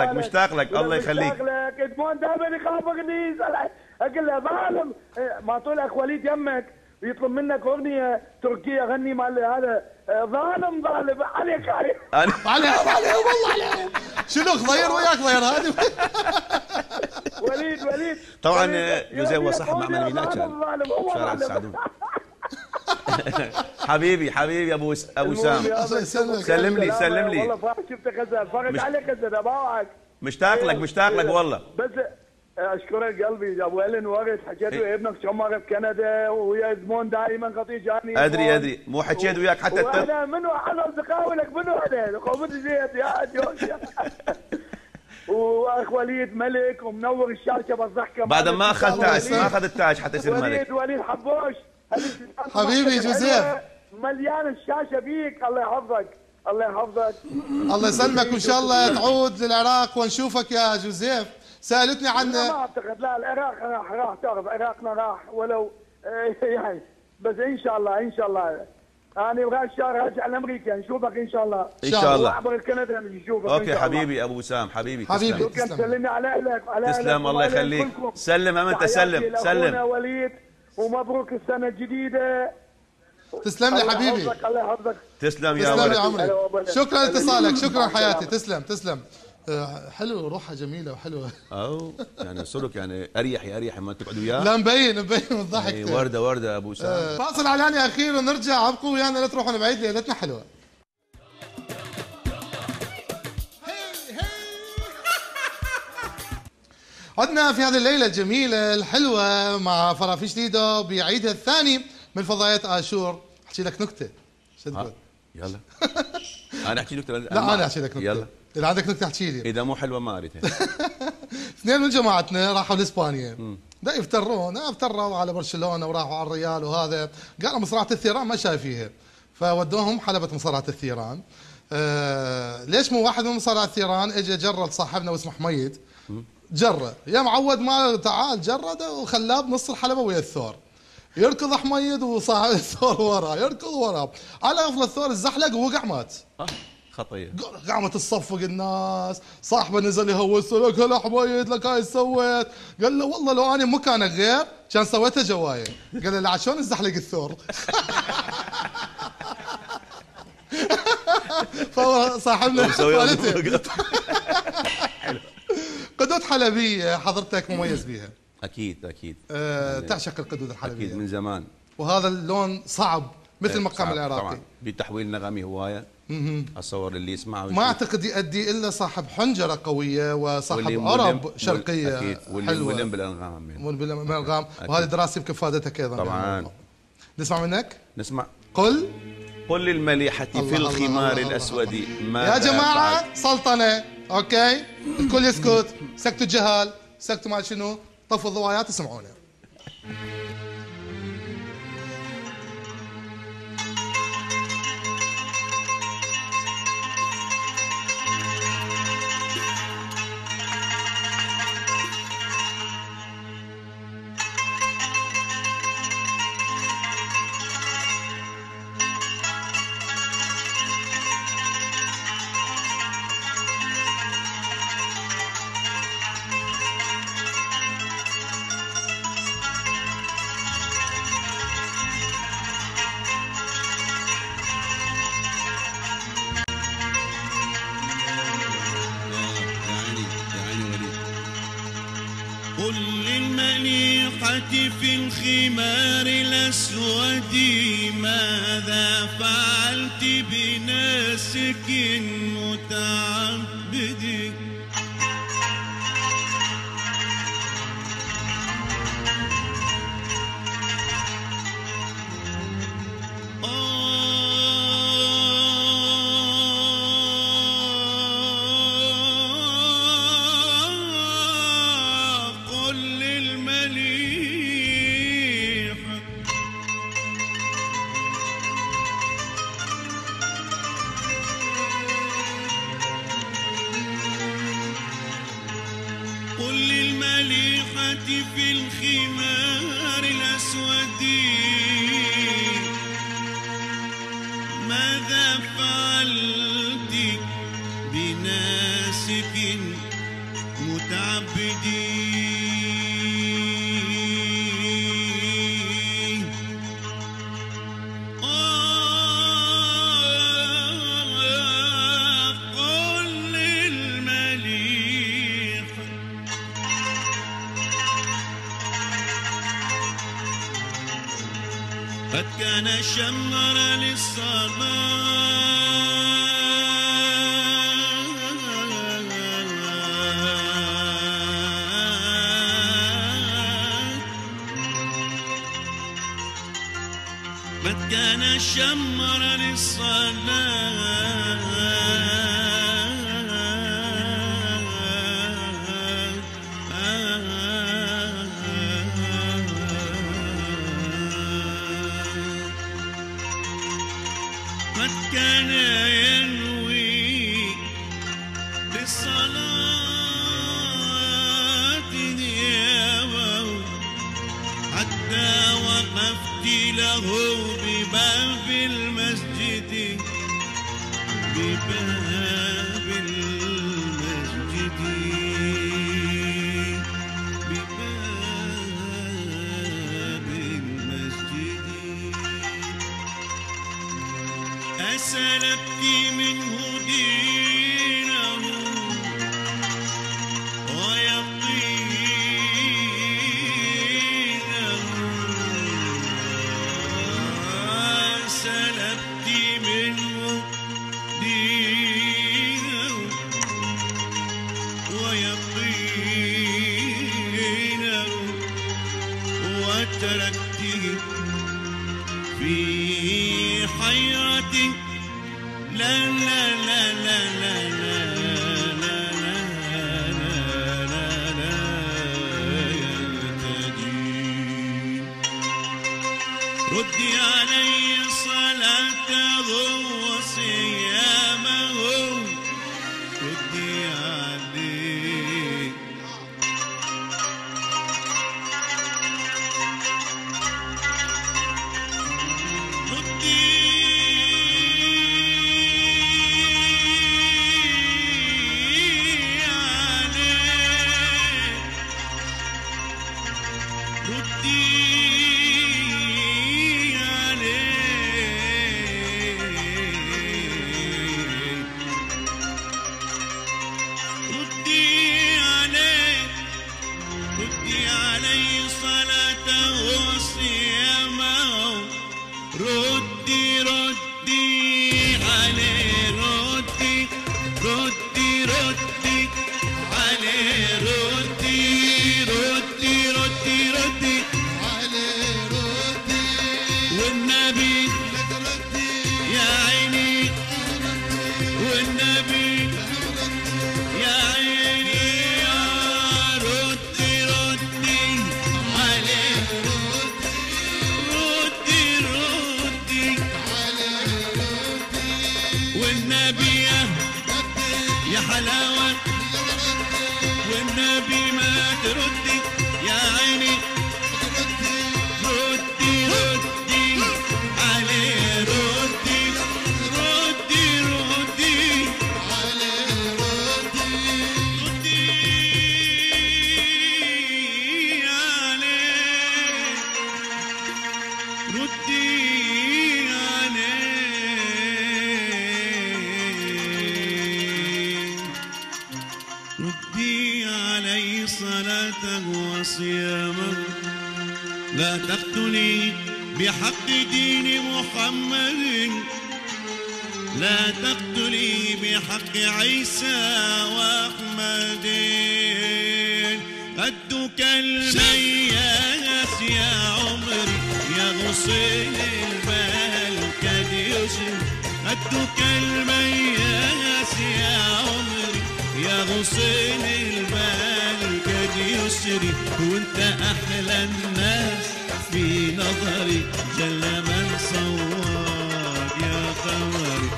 لك الله يخليك. مشتاق لك. ادمون دائما يخابرني، اقول له ظالم ما طول اخ وليد يمك ويطلب منك اغنيه تركيه غني مال هذا ظالم عليك عليهم والله عليهم. شنو خضير وياك خضير هذه؟ وليد طبعا جوزيف هو صاحب معمل ميناء كان شارع السعدون. حبيبي ابو سام، سلم لي والله فرح شفتك غزال، فرج عليك غزال اباوعك. مشتاق لك والله. بس اشكرك قلبي ابو الين ورد حكيت ويا ابنك شو مره بكندا ويا زمون دائما خطي جاني. ادري مو حكيت وياك حتى وانا منو احد اصدقائي لك منو انا قومت زيت يا جوش. واخ وليد ملك ومنور الشاشه بالضحكه بعد ما اخذ التاج حتى يصير ملك. وليد حبوش حبيبي جوزيف مليان الشاشه بيك. الله يحفظك الله يسلمك، وان شاء الله تعود للعراق ونشوفك يا جوزيف. سالتني عن ما اعتقد لا العراق راح تعرف عراقنا راح ولو يعني بس ان شاء الله انا بغير الشهر راجع لامريكا نشوفك ان شاء الله. ان شاء الله وعبر كندا نشوفك. اوكي حبيبي ابو وسام حبيبي شكرا. سلمي على اهلك تسلم الله يخليك. سلم انت سلم وليد ومبروك السنه الجديده. تسلم لي حبيبي. الله يحفظك. تسلم يا عمري. شكرا لاتصالك، شكرا حياتي. تسلم. حلو، روحها جميله وحلوه. يعني سلوك يعني اريح ما تقعد وياه. لا مبين من ضحكته. ورده ابو سام. فاصل اعلاني اخير ونرجع. ابقوا ويانا لا تروحوا بعيد، ليلتنا حلوه. عدنا في هذه الليله الجميله الحلوه مع فرافيش ليدو بعيدها الثاني من فضائيات آشور. احكي لك نكته. شو تقول؟ يلا. انا احكي نكته. لا انا احكي لك نكته. يلا. اذا عندك نكته احكي لي. اذا مو حلوه ما اريدها. اثنين من جماعتنا راحوا لاسبانيا. دا افتروا على برشلونه وراحوا على الريال وهذا. قالوا مصرعه الثيران ما شايفيها، فودوهم حلبة مصرعه الثيران. ليش مو واحد من مصارع الثيران اجى جرى لصاحبنا واسمه حميد. جرى يا معود ما تعال جرد وخلاه بنص الحلبة ويا الثور. يركض حميد وصاحب الثور وراه، يركض وراه على غفله الثور الزحلق ووقع مات. خطيه. قامت تصفق الناس، صاحبه نزل يهوس لك هلا حميد لك هاي سويت. قال له والله لو انا مكانك غير كان سويتها جوايه. قال له لا شلون الزحلق الثور. فصاحبنا قدود حلبيه حضرتك مميز بيها. اكيد تعشق القدود الحلبيه اكيد من زمان. وهذا اللون صعب مثل المقام العراقي طبعا بتحويل نغمي هوايه. اتصور اللي يسمعه ما اعتقد يؤدي الا صاحب حنجره قويه وصاحب عرب شرقيه اكيد واللم بالانغام بالانغام. وهذه دراسه يمكن فادتك ايضا. طبعا. نسمع منك. نسمع. قل للمليحه في الخمار الاسود ما يا جماعه سلطنه. اوكي الكل يسكت، سكتوا الجهال، سكتوا ما شنو، طفوا الضوايات اسمعونا. قل للمليحة في الخمار الأسود ماذا فعلت بناسك متعبد. قل للمليحة في الخمار الأسود ماذا فعلت بناسك متعبدين. قل للمليحة شمر للصلاة قد كان شمر للصلاة قد كان ينوي للصلاة نيابه حتى وقفت له بباب المسجد بباب المسجد بباب المسجد أسلبت منه دينه ويقينه أسلبت منه دينه ويقينه وتركته في حيرة لا لا لا لا لا لا لا لا لا لا يهتدي ردي علي صلاته وصيامه ردي علي ردي علي صلاته وصيامه ردي عليه ردي عليه ردي عليه ردي والنبي يا عيني والنبي يا عيني يا ردي عليه ردي عليه ردي والنبي يا حلاوة والنبي ما تردي يا عيني ردي عليه ردي عليه ردي ردي علي صلاته وصيامه لا تقتلي بحق دين محمد لا تقتلي بحق عيسى وأحمد قدك المياس يا عمري يا غصن الملكة يوسف قدك المياس يا عمري يا غصن الملكة يسري وانت أحلى الناس في نظري جل من صواب يا قمري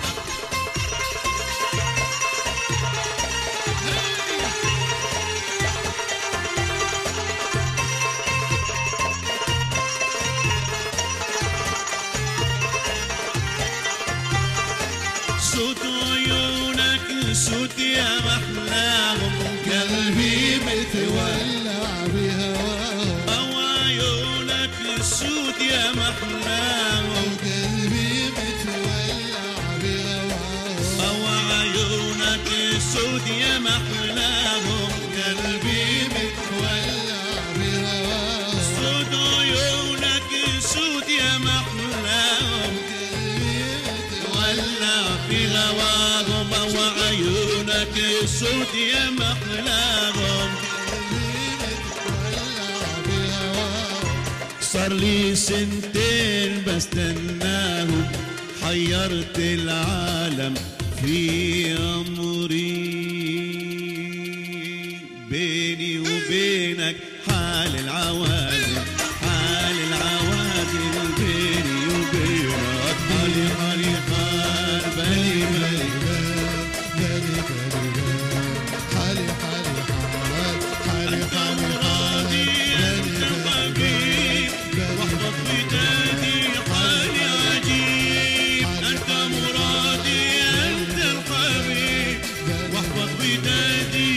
صوت عيونك صوت يا محلاهم قلبي متولع بهواهم أو عيونك صوت يا محلاهم قلبي متولع بهواهم أو عيونك صوت يا محلاهم قلبي متولع بهواهم صوت عيونك صوت يا محلاهم في هواهم وعيونك السود يا محلاهم. صار لي سنتين بستناهم حيرت العالم في أمري. بيني وبينك حال العوازل حال العوازل بيني وبينك حالي حالي حال بالي بالي بالي حالي حالي حال حالي أنت حالي مرادي أنت حبيب واحفظ ودادي حالي عجيب. أنت مرادي أنت الحبيب واحفظ ودادي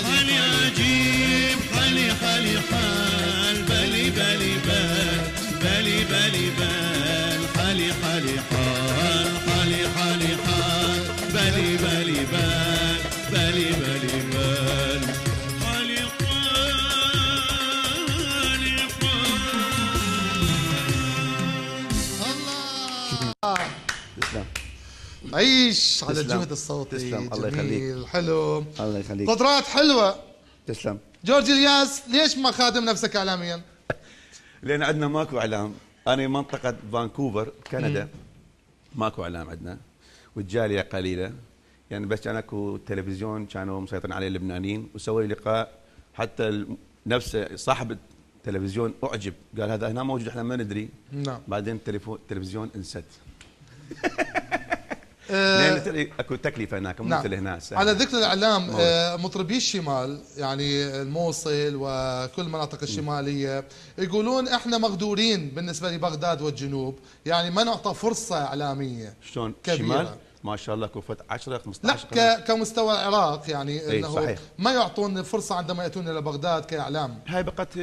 حالي عجيب. حالي حالي حال بالي بالي بال بالي بالي بال حالي حالي حال حالي حالي حال بالي بالي بال بالي بالي بال حالي حالي الله. تسلم عيش على تسلم. الجهد الصوتي. تسلم. الله جميل يخليك. حلو الله يخليك. قدرات حلوة. تسلم. جورج الياس ليش ما خادم نفسك اعلاميا؟ لان عندنا ماكو اعلام. انا منطقه فانكوفر كندا ماكو اعلام عندنا والجاليه قليله يعني بس كان اكو تلفزيون كانوا مسيطرين عليه اللبنانيين وسوي لقاء حتى نفس صاحب التلفزيون اعجب قال هذا هنا موجود احنا ما ندري. نعم. بعدين التلفزيون انسد. لان اكو تكلفه هناك مو مثل هنا. على ذكر الاعلام مطربي الشمال يعني الموصل وكل المناطق الشماليه يقولون احنا مغدورين بالنسبه لبغداد والجنوب يعني ما نعطى فرصه اعلاميه. شلون كبيرة. الشمال ما شاء الله كفت 10 لا 15 كمستوى العراق يعني انه صحيح. ما يعطون فرصه عندما ياتون الى بغداد كاعلام. هاي بقت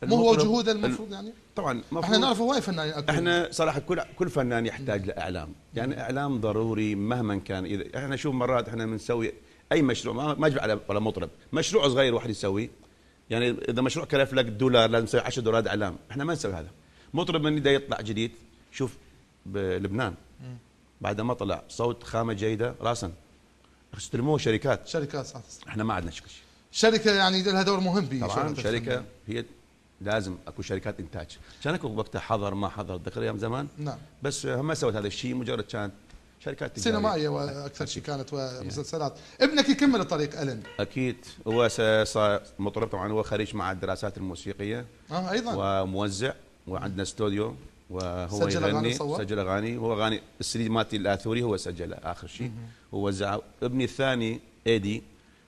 مو هو جهود المفروض يعني؟ طبعا احنا نعرف هواي فنانين احنا صراحه كل فنان يحتاج لاعلام، يعني اعلام ضروري مهما كان. اذا احنا نشوف مرات احنا بنسوي اي مشروع ما يجب على ولا مطرب، مشروع صغير واحد يسويه يعني اذا مشروع كلف لك دولار لازم نسوي 10 دولار اعلام، احنا ما نسوي هذا. مطرب من يبدا يطلع جديد شوف بلبنان بعد ما طلع صوت خامه جيده راسا استلموه شركات صح. احنا ما عندنا شيء. شركه يعني لها دور مهم طبعا شركه هي لازم اكو شركات انتاج. كان اكو وقتها حضر ما حضر ذكر ايام زمان. نعم. بس هم ما سوت هذا الشيء مجرد كانت شركات تجاريه سينمائيه واكثر شيء كانت ومسلسلات. ابنك يكمل الطريق ألين. اكيد هو صار مطرب طبعا هو خريج مع الدراسات الموسيقيه ايضا وموزع وعندنا استوديو وهو سجل يغني أغاني سجل اغاني هو اغاني السريد مالتي الاثوري هو سجله اخر شيء ووزعه. ابني الثاني ايدي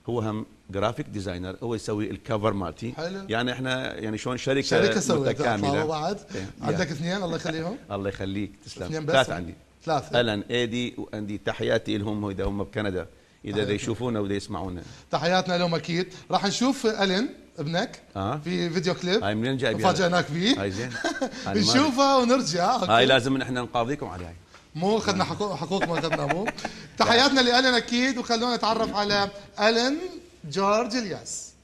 هو هم جرافيك ديزاينر هو يسوي الكفر مالتي. حلو. يعني احنا يعني شلون شركه متكامله بعد عندك اثنين الله يخليهم. الله يخليك تسلم. 3 عندي 3 ألان ايدي وعندي تحياتي لهم اذا هم بكندا اذا يشوفونا واذا يسمعونا. تحياتنا لهم اكيد. راح نشوف ألين ابنك في فيديو كليب. هاي منين جايب؟ فاجأناك فيه. هاي زين. نشوفه ونرجع. هاي لازم احنا نقاضيكم عليها. مو اخذنا حقوق ما اخذنا مو. تحياتنا لألين اكيد وخلونا نتعرف على ألين جورج الياس.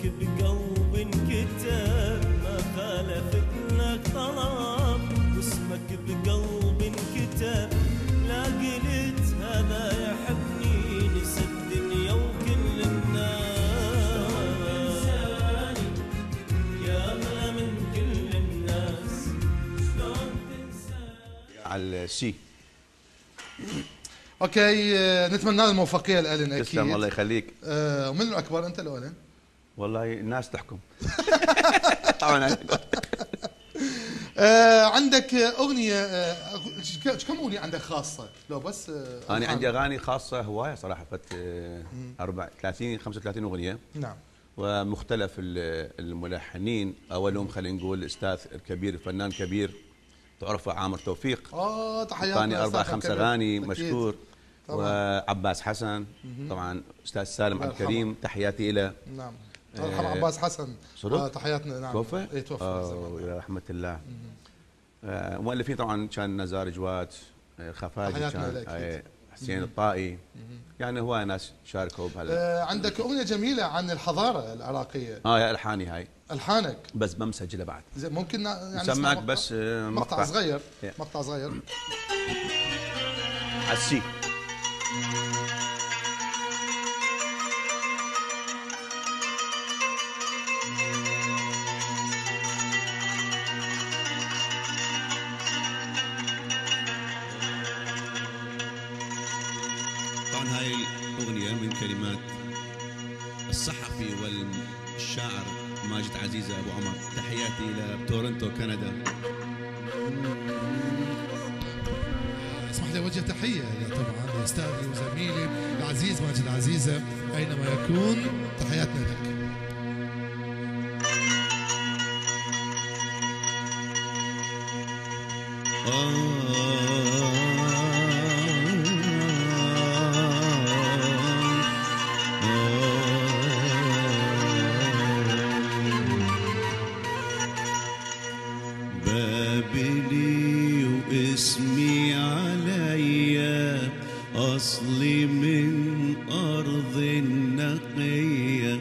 بقلب انكتب ما خالفت لك طلب، واسمك بقلب انكتب لا قلت هذا يحبني نسى الدنيا وكل الناس، يا ما من كل الناس شلون تنساني. على السي. اوكي، نتمنى له الموفقيه لالن اكيد. تسلم الله يخليك. ومن الاكبر انت لو الن؟ والله الناس تحكم. طبعا. عندك اغنيه كم اغنيه عندك خاصه لو بس؟ انا عندي اغاني خاصه هوايه صراحه، 30 35 اغنيه. نعم. ومختلف الملحنين، اولهم خلينا نقول الاستاذ الكبير الفنان الكبير تعرفه عامر توفيق. تحياتنا. ثاني 4-5 اغاني أكيد. مشهور. وعباس حسن طبعا، استاذ سالم عبد الكريم تحياتي له. نعم. الله يرحم عباس حسن. تحياتنا. نعم. توفى؟ اي توفى. يا رحمة الله. مؤلفين طبعا كان نزار جواد، خفاجي كان، حسين الطائي، يعني هواي ناس شاركوا بهذا. عندك اغنيه جميله عن الحضاره العراقيه. يا الحاني هاي. الحانك بس بمسجله بعد. ممكن يعني نسمعك بس مقطع صغير. مقطع صغير. عسي. طبعا هاي الأغنية من كلمات الصحفي والشاعر ماجد عزيزة أبو عمر. تحياتي إلى تورنتو كندا. اسمح لي اوجه تحيه طبعا لاستاذي وزميلي العزيز ماجد عزيزه اينما يكون، تحياتنا لك. بابلي واسمي عليا، أصلي من أرض نقية.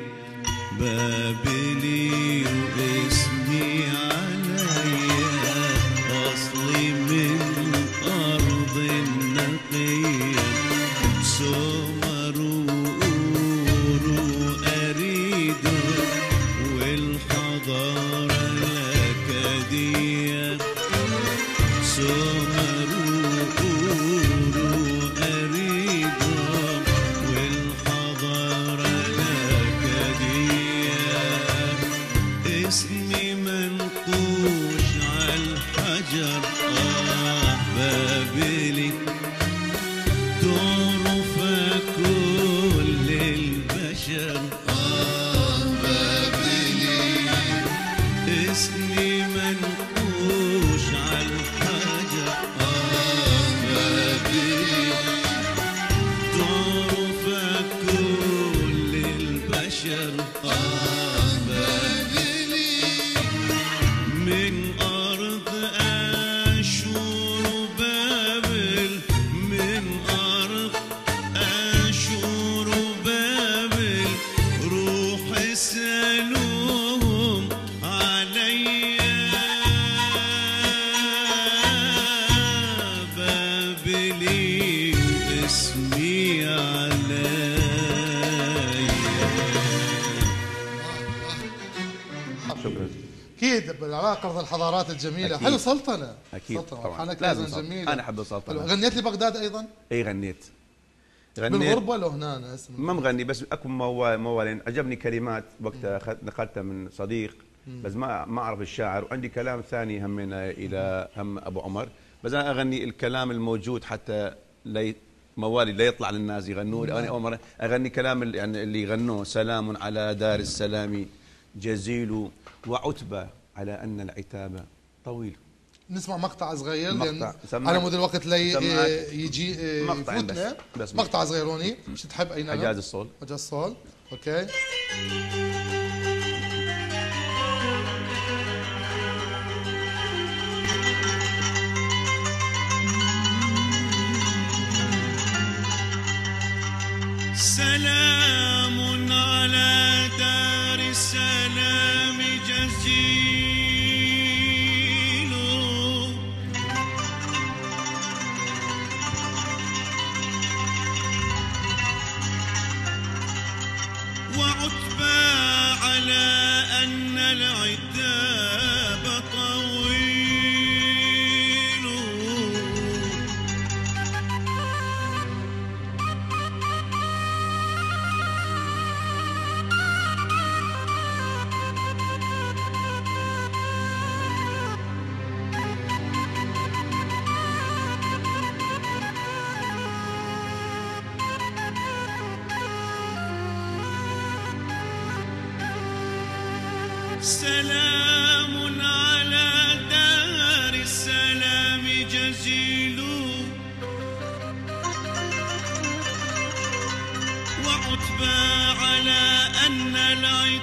بابلي واسمي عليا، أصلي من أرض نقية. سمر أريد والحضارة الأكادية. سمر أريد والحضارة الأكادية. اسمي منقوش عالحجر. بابلي تعرف كل البشر. بابلي اسمي منقوش عالحجر. بابلي تعرف كل البشر. بابلي من أرض آشور وبابل، من أرض آشور وبابل. روح اسألوهم عليا. بابلي اسمي عليا. شكرا. اكيد بالعراق ارض الحضارات الجميله. أكيد. حلو سلطنه. اكيد سلطنه طبعا، حالك لازم لازم سلطنة. جميله. انا احب السلطنه. غنيت لبغداد ايضا؟ اي غنيت. بالغربه ولا هنا؟ ما مغني، بس اكو موالين عجبني كلمات وقتها نقلتها من صديق، بس ما اعرف الشاعر، وعندي كلام ثاني همنا الى هم ابو عمر، بس انا اغني الكلام الموجود حتى موالي لا يطلع للناس يغنوا. انا اول مره اغني كلام يعني اللي يغنوه. سلام على دار السلام جزيل، وعتبه على ان العتاب طويل. نسمع مقطع صغير لان سمعك. على مود الوقت يجي يفوتنا. بس مقطع صغير هوني. مش تحب اي نغمه؟ حجاز الصول. حجاز الصول. اوكي. سلام على دار السلام العتاب طويل. سلام على دار السلام جزيل، وعتبى على أن العتاب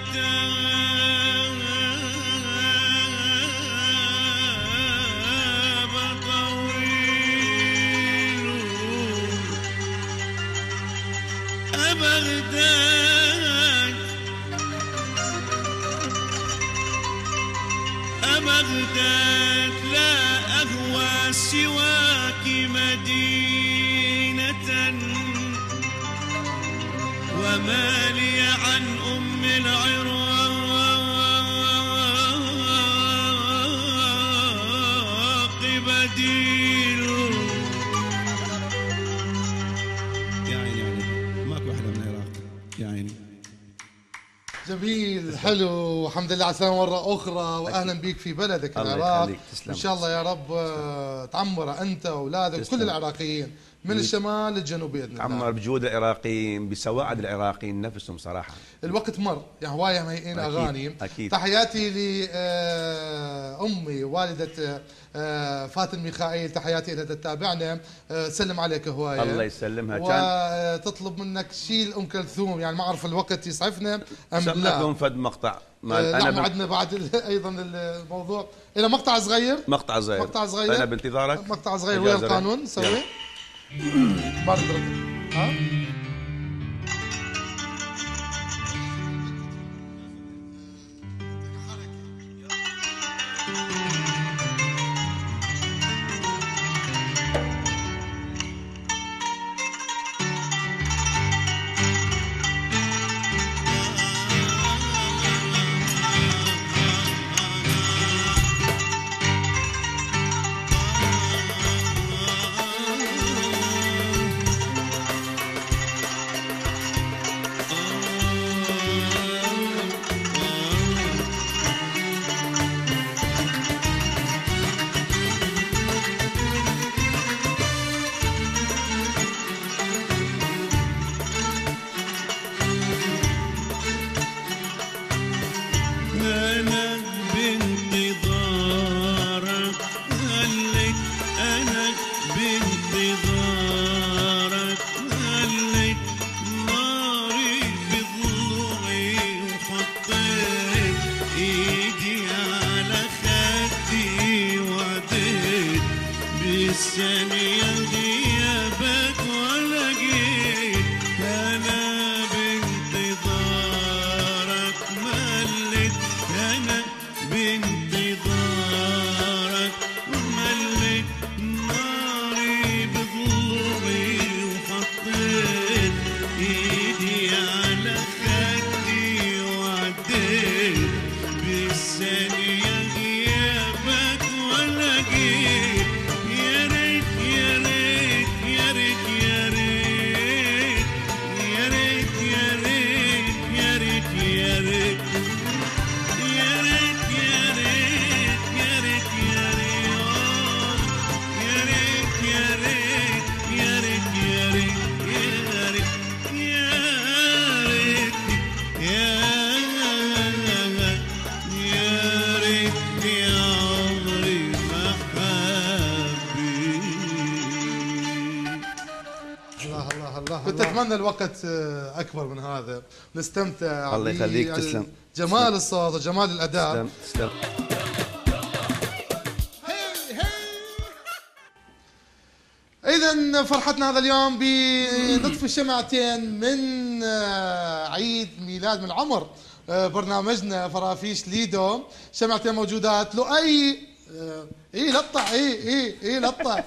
طويل. أبغداد بغداد لا أهوى سواك مدينة، وما لي عن أم العراق بديل. يا عيني عليك، ماكو أحلى من العراق يا عيني. جميل، حلو، والحمد لله على السلامة مرة أخرى، وأهلا بيك في بلدك العراق. إن شاء الله يا رب تعمر أنت وأولادك كل العراقيين من الشمال للجنوب بإذن الله. تعمر بجهود العراقيين، بسواعد العراقيين نفسهم صراحة. الوقت مر، يعني هواية مهيئين أغاني. أكيد. تحياتي لأمي والدة فاتن ميخائيل، تحياتي لها تتابعنا، سلم عليك هواية. الله يسلمها. وتطلب منك شيل أم كلثوم، يعني ما أعرف الوقت يسعفنا أم لا. سمعكم فد مقطع أنا عندنا بعد أيضا الموضوع إلى مقطع صغير. مقطع صغير أنا بانتظارك. مقطع صغير ويا القانون سوي ما ندرك. ها كنت اتمنى الوقت اكبر من هذا، نستمتع. الله يخليك، تسلم. جمال الصوت وجمال الاداء. تسلم. اذا فرحتنا هذا اليوم بنطفي شمعتين من عيد ميلاد من عمر برنامجنا فرافيش ليدو. شمعتين موجودات لؤي. لقطة لقطة.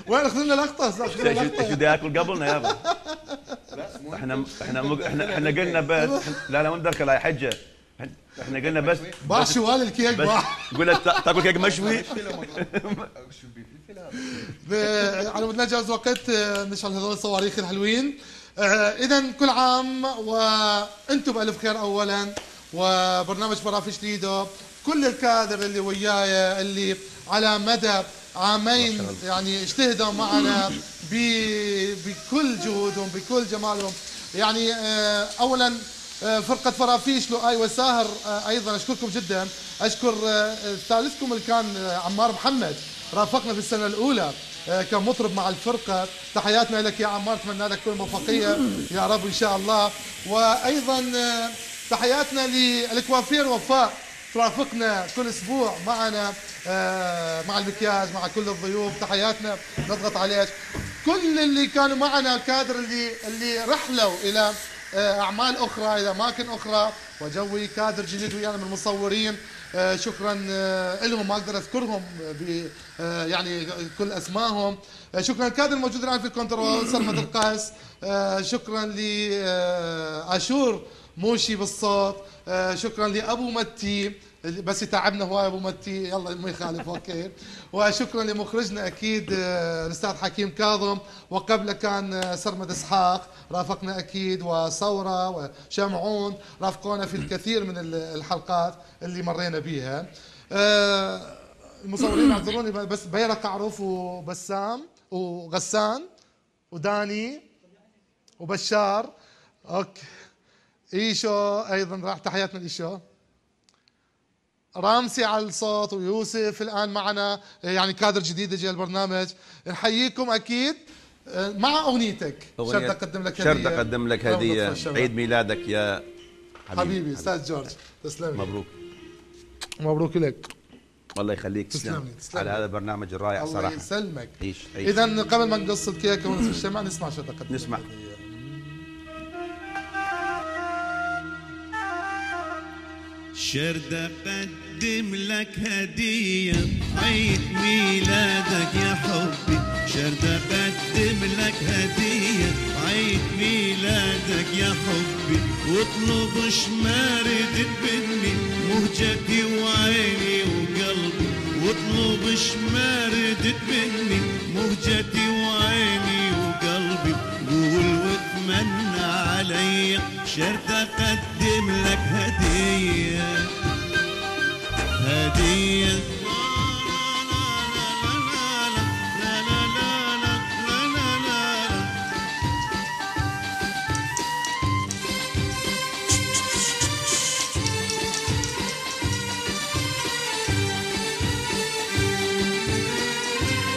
وين اخذنا لقطة؟ شو بدي اكل قبلنا يابا؟ احنا قلنا بس لا ما ندرك لا حجة. احنا قلنا بس باع شوال الكيك بس باع. قلنا تاكل كيك مشوي. على مود نجهز وقت نشعل هذول الصواريخ الحلوين. اذا كل عام وانتم بالف خير اولا، وبرنامج فرافيش ليدو كل الكادر اللي وياي اللي على مدى عامين يعني اجتهدوا معنا بكل جهودهم بكل جمالهم. يعني اولا فرقة فرافيش لؤي وساهر ايضا اشكركم جدا. اشكر ثالثكم اللي كان عمار محمد رافقنا في السنة الاولى كمطرب مع الفرقة. تحياتنا لك يا عمار، اتمنى لك كل موفقية يا رب ان شاء الله. وايضا تحياتنا للكوافير وفاء ترافقنا كل اسبوع معنا مع المكياج مع كل الضيوف. تحياتنا نضغط عليك. كل اللي كانوا معنا الكادر اللي رحلوا الى اعمال اخرى الى اماكن اخرى وجوي كادر جديد ويانا من المصورين. شكرا لهم، ما اقدر اذكرهم يعني كل اسمائهم. شكرا الكادر الموجود الان في الكنترول سلمى القاس. شكرا لاشور موشي بالصوت. شكرا لابو متي بس يتعبنا هواي ابو متي، يلا ما يخالف اوكي. وشكرا لمخرجنا اكيد الاستاذ حكيم كاظم، وقبله كان سرمد اسحاق رافقنا اكيد، وثوره وشمعون رافقونا في الكثير من الحلقات اللي مرينا بيها. المصورين اعذروني بس بيرق عروف وبسام وغسان وداني وبشار اوكي. ايشو ايضا راح تحياتنا لايشو. رامسي على الصوت ويوسف الان معنا يعني كادر جديد جاي البرنامج. نحييكم اكيد مع اغنيتك شرد اقدم لك هديه. شرد اقدم لك هديه عيد ميلادك يا حبيبي استاذ جورج. تسلم. مبروك مبروك لك. الله يخليك. تسلم على هذا البرنامج الرائع صراحه. الله يسلمك. عيش. اذا قبل ما نقص الكيكه ونصف الشمع نسمع شرد اقدم. نسمع. شرد أقدم لك هدية عيد ميلادك يا حبي. شرد أقدم لك هدية عيد ميلادك يا حبي. واطلب شمارد مني مهجتي وعيني وقلبي. واطلب شمارد مني مهجتي وعيني وقلبي. قول واتمنى علي شرد أقدم لك هدية هدية.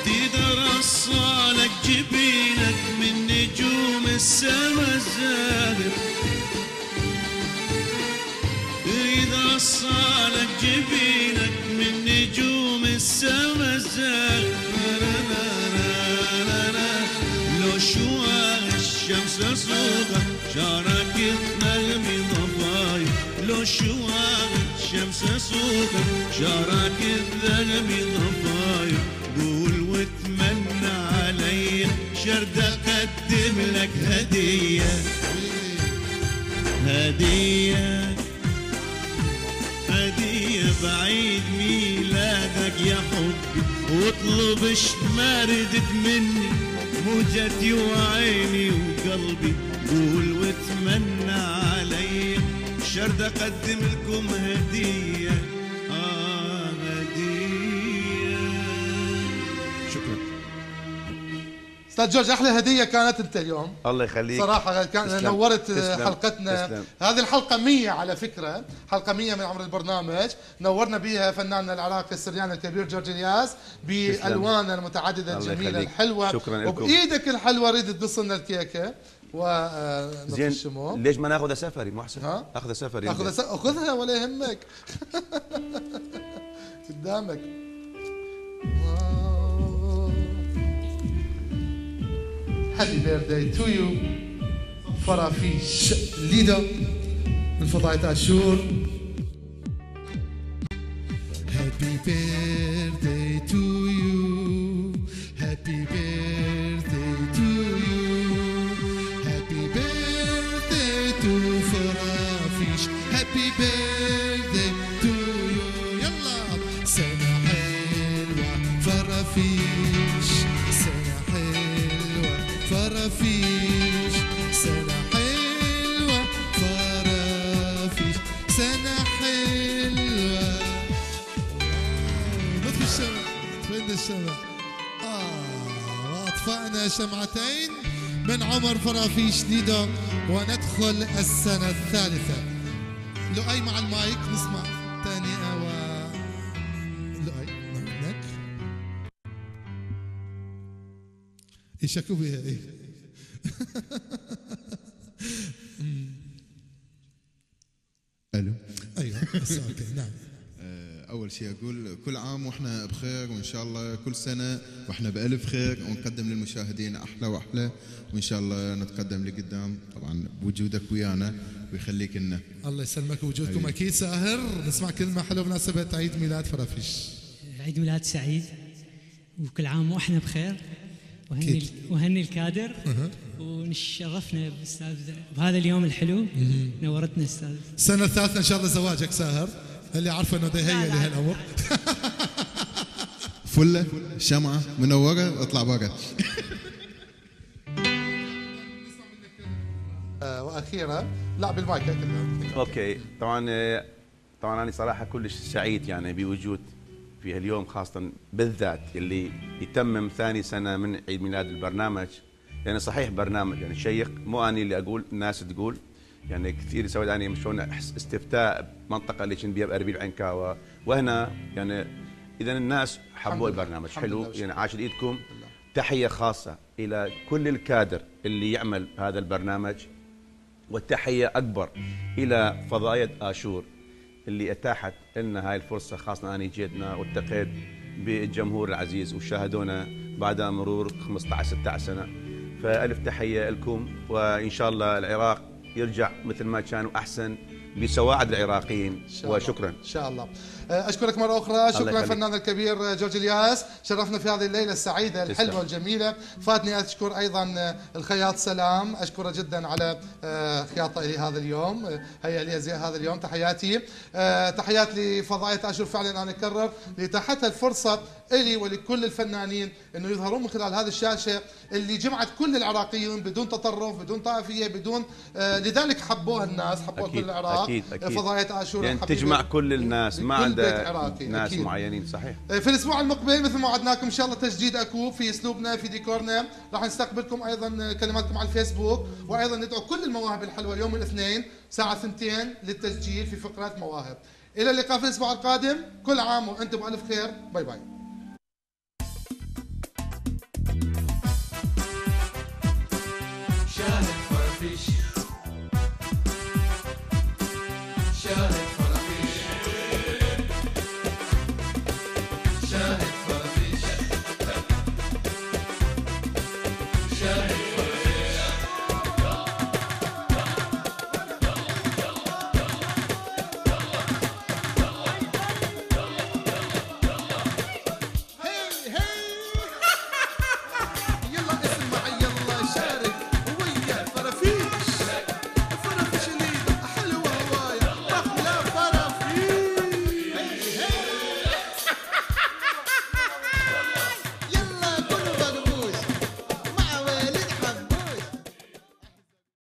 تدرس عليك جبينك من نجوم السما الزاهر. إذا صالك جبينك من نجوم السما الزاهر. لو شوى الشمس صوغة شاركتنا المضفاي. لو شوى الشمس صوغة شاركتنا المضفاي. قول واتمنى علي شرد أقدم لك هدية هدية هدية بعيد ميلادك يا حبي. واطلب شماردك مني موجتي وعيني وقلبي. قول واتمنى علي شرد اقدم لكم هدية هدية. شكرا استاذ جورج. احلى هديه كانت انت اليوم الله يخليك صراحه. كان نورت حلقتنا. تسلم. هذه الحلقه 100 على فكره، حلقه 100 من عمر البرنامج. نورنا بها فناننا العراقي السريان الكبير جورج الياس بالوانه المتعدده الجميله الحلوه. شكرا لكم. وبايدك الحلوه ريد تقص لنا الكيكه زين. الشموع. ليش ما ناخذها سفري مو احسن؟ ها؟ اخذها سفري. خذها ولا يهمك. قدامك. هابي بيرثداي تو يو فرافيش ليدو من فضاية عاشور. Happy birthday to you. Happy birthday to you. Happy birthday to Farafish. Happy birthday. سنة حلوة. نطفي الشمع، فين الشمع؟ وأطفأنا شمعتين من عمر فرافيش ديدو وندخل السنة الثالثة. لؤي مع المايك نسمع تانية لؤي هناك يشكوا بها ايه. الو ايوه بس اوكي نعم. اول شيء اقول كل عام واحنا بخير، وان شاء الله كل سنه واحنا بالف خير، ونقدم للمشاهدين احلى واحلى، وان شاء الله نتقدم لقدام طبعا بوجودك ويانا ويخليك لنا. الله يسلمك وجودكم اكيد. ساهر نسمع كلمه حلوه بمناسبه عيد ميلاد فرافيش. عيد ميلاد سعيد وكل عام واحنا بخير، وهني الكادر ونشرفنا باستاذ بهذا اليوم الحلو. نورتنا استاذ. السنه الثالثه ان شاء الله زواجك ساهر، اللي عارفه انه هي لهالامر. فله شمعه منوره اطلع برا. واخيرا لا بالمايك كلها. اوكي طبعا انا صراحه كلش سعيد يعني بوجود في اليوم، خاصه بالذات اللي يتمم ثاني سنه من عيد ميلاد البرنامج. يعني صحيح برنامج يعني شيق، مو اني اللي اقول، الناس تقول يعني كثير يسوي يعني شلون استفتاء بمنطقه اللي كان بيها باربيل وعنكاوه، وهنا يعني اذا الناس حبوا البرنامج حلو يعني عاشر ايدكم. تحيه خاصه الى كل الكادر اللي يعمل هذا البرنامج، والتحيه اكبر الى فضائيه آشور اللي اتاحت لنا هاي الفرصه، خاصه انا جيتنا والتقيت بالجمهور العزيز وشاهدونا بعد مرور 15-16 سنه. فالف تحيه لكم، وان شاء الله العراق يرجع مثل ما كان واحسن بسواعد العراقيين. وشكرا ان شاء الله. اشكرك مره اخرى. شكرا الفنان الكبير جورج الياس، شرفنا في هذه الليله السعيده الحلوه والجميله. فاتني اشكر ايضا الخياط سلام، اشكره جدا على خياطه لي هذا اليوم، هيئ لي ازياء هذا اليوم. تحياتي تحيات لفضائيه آشور، فعلا انا اكرر لاتاحتها الفرصه الي ولكل الفنانين انه يظهرون من خلال هذه الشاشه اللي جمعت كل العراقيين بدون تطرف بدون طائفيه بدون لذلك حبوها الناس، حبوها كل العراق. أكيد. فضائيه آشور يعني تجمع كل الناس، ما عندها ناس أكيد. معينين. صحيح. في الاسبوع المقبل مثل ما وعدناكم ان شاء الله تجديد اكو في اسلوبنا في ديكورنا، راح نستقبلكم ايضا كلماتكم على الفيسبوك، وايضا ندعو كل المواهب الحلوه اليوم الاثنين الساعه 2 للتسجيل في فقره مواهب. الى اللقاء في الاسبوع القادم، كل عام وانتم بالف خير. باي باي. شاهد فرافيش، شاهد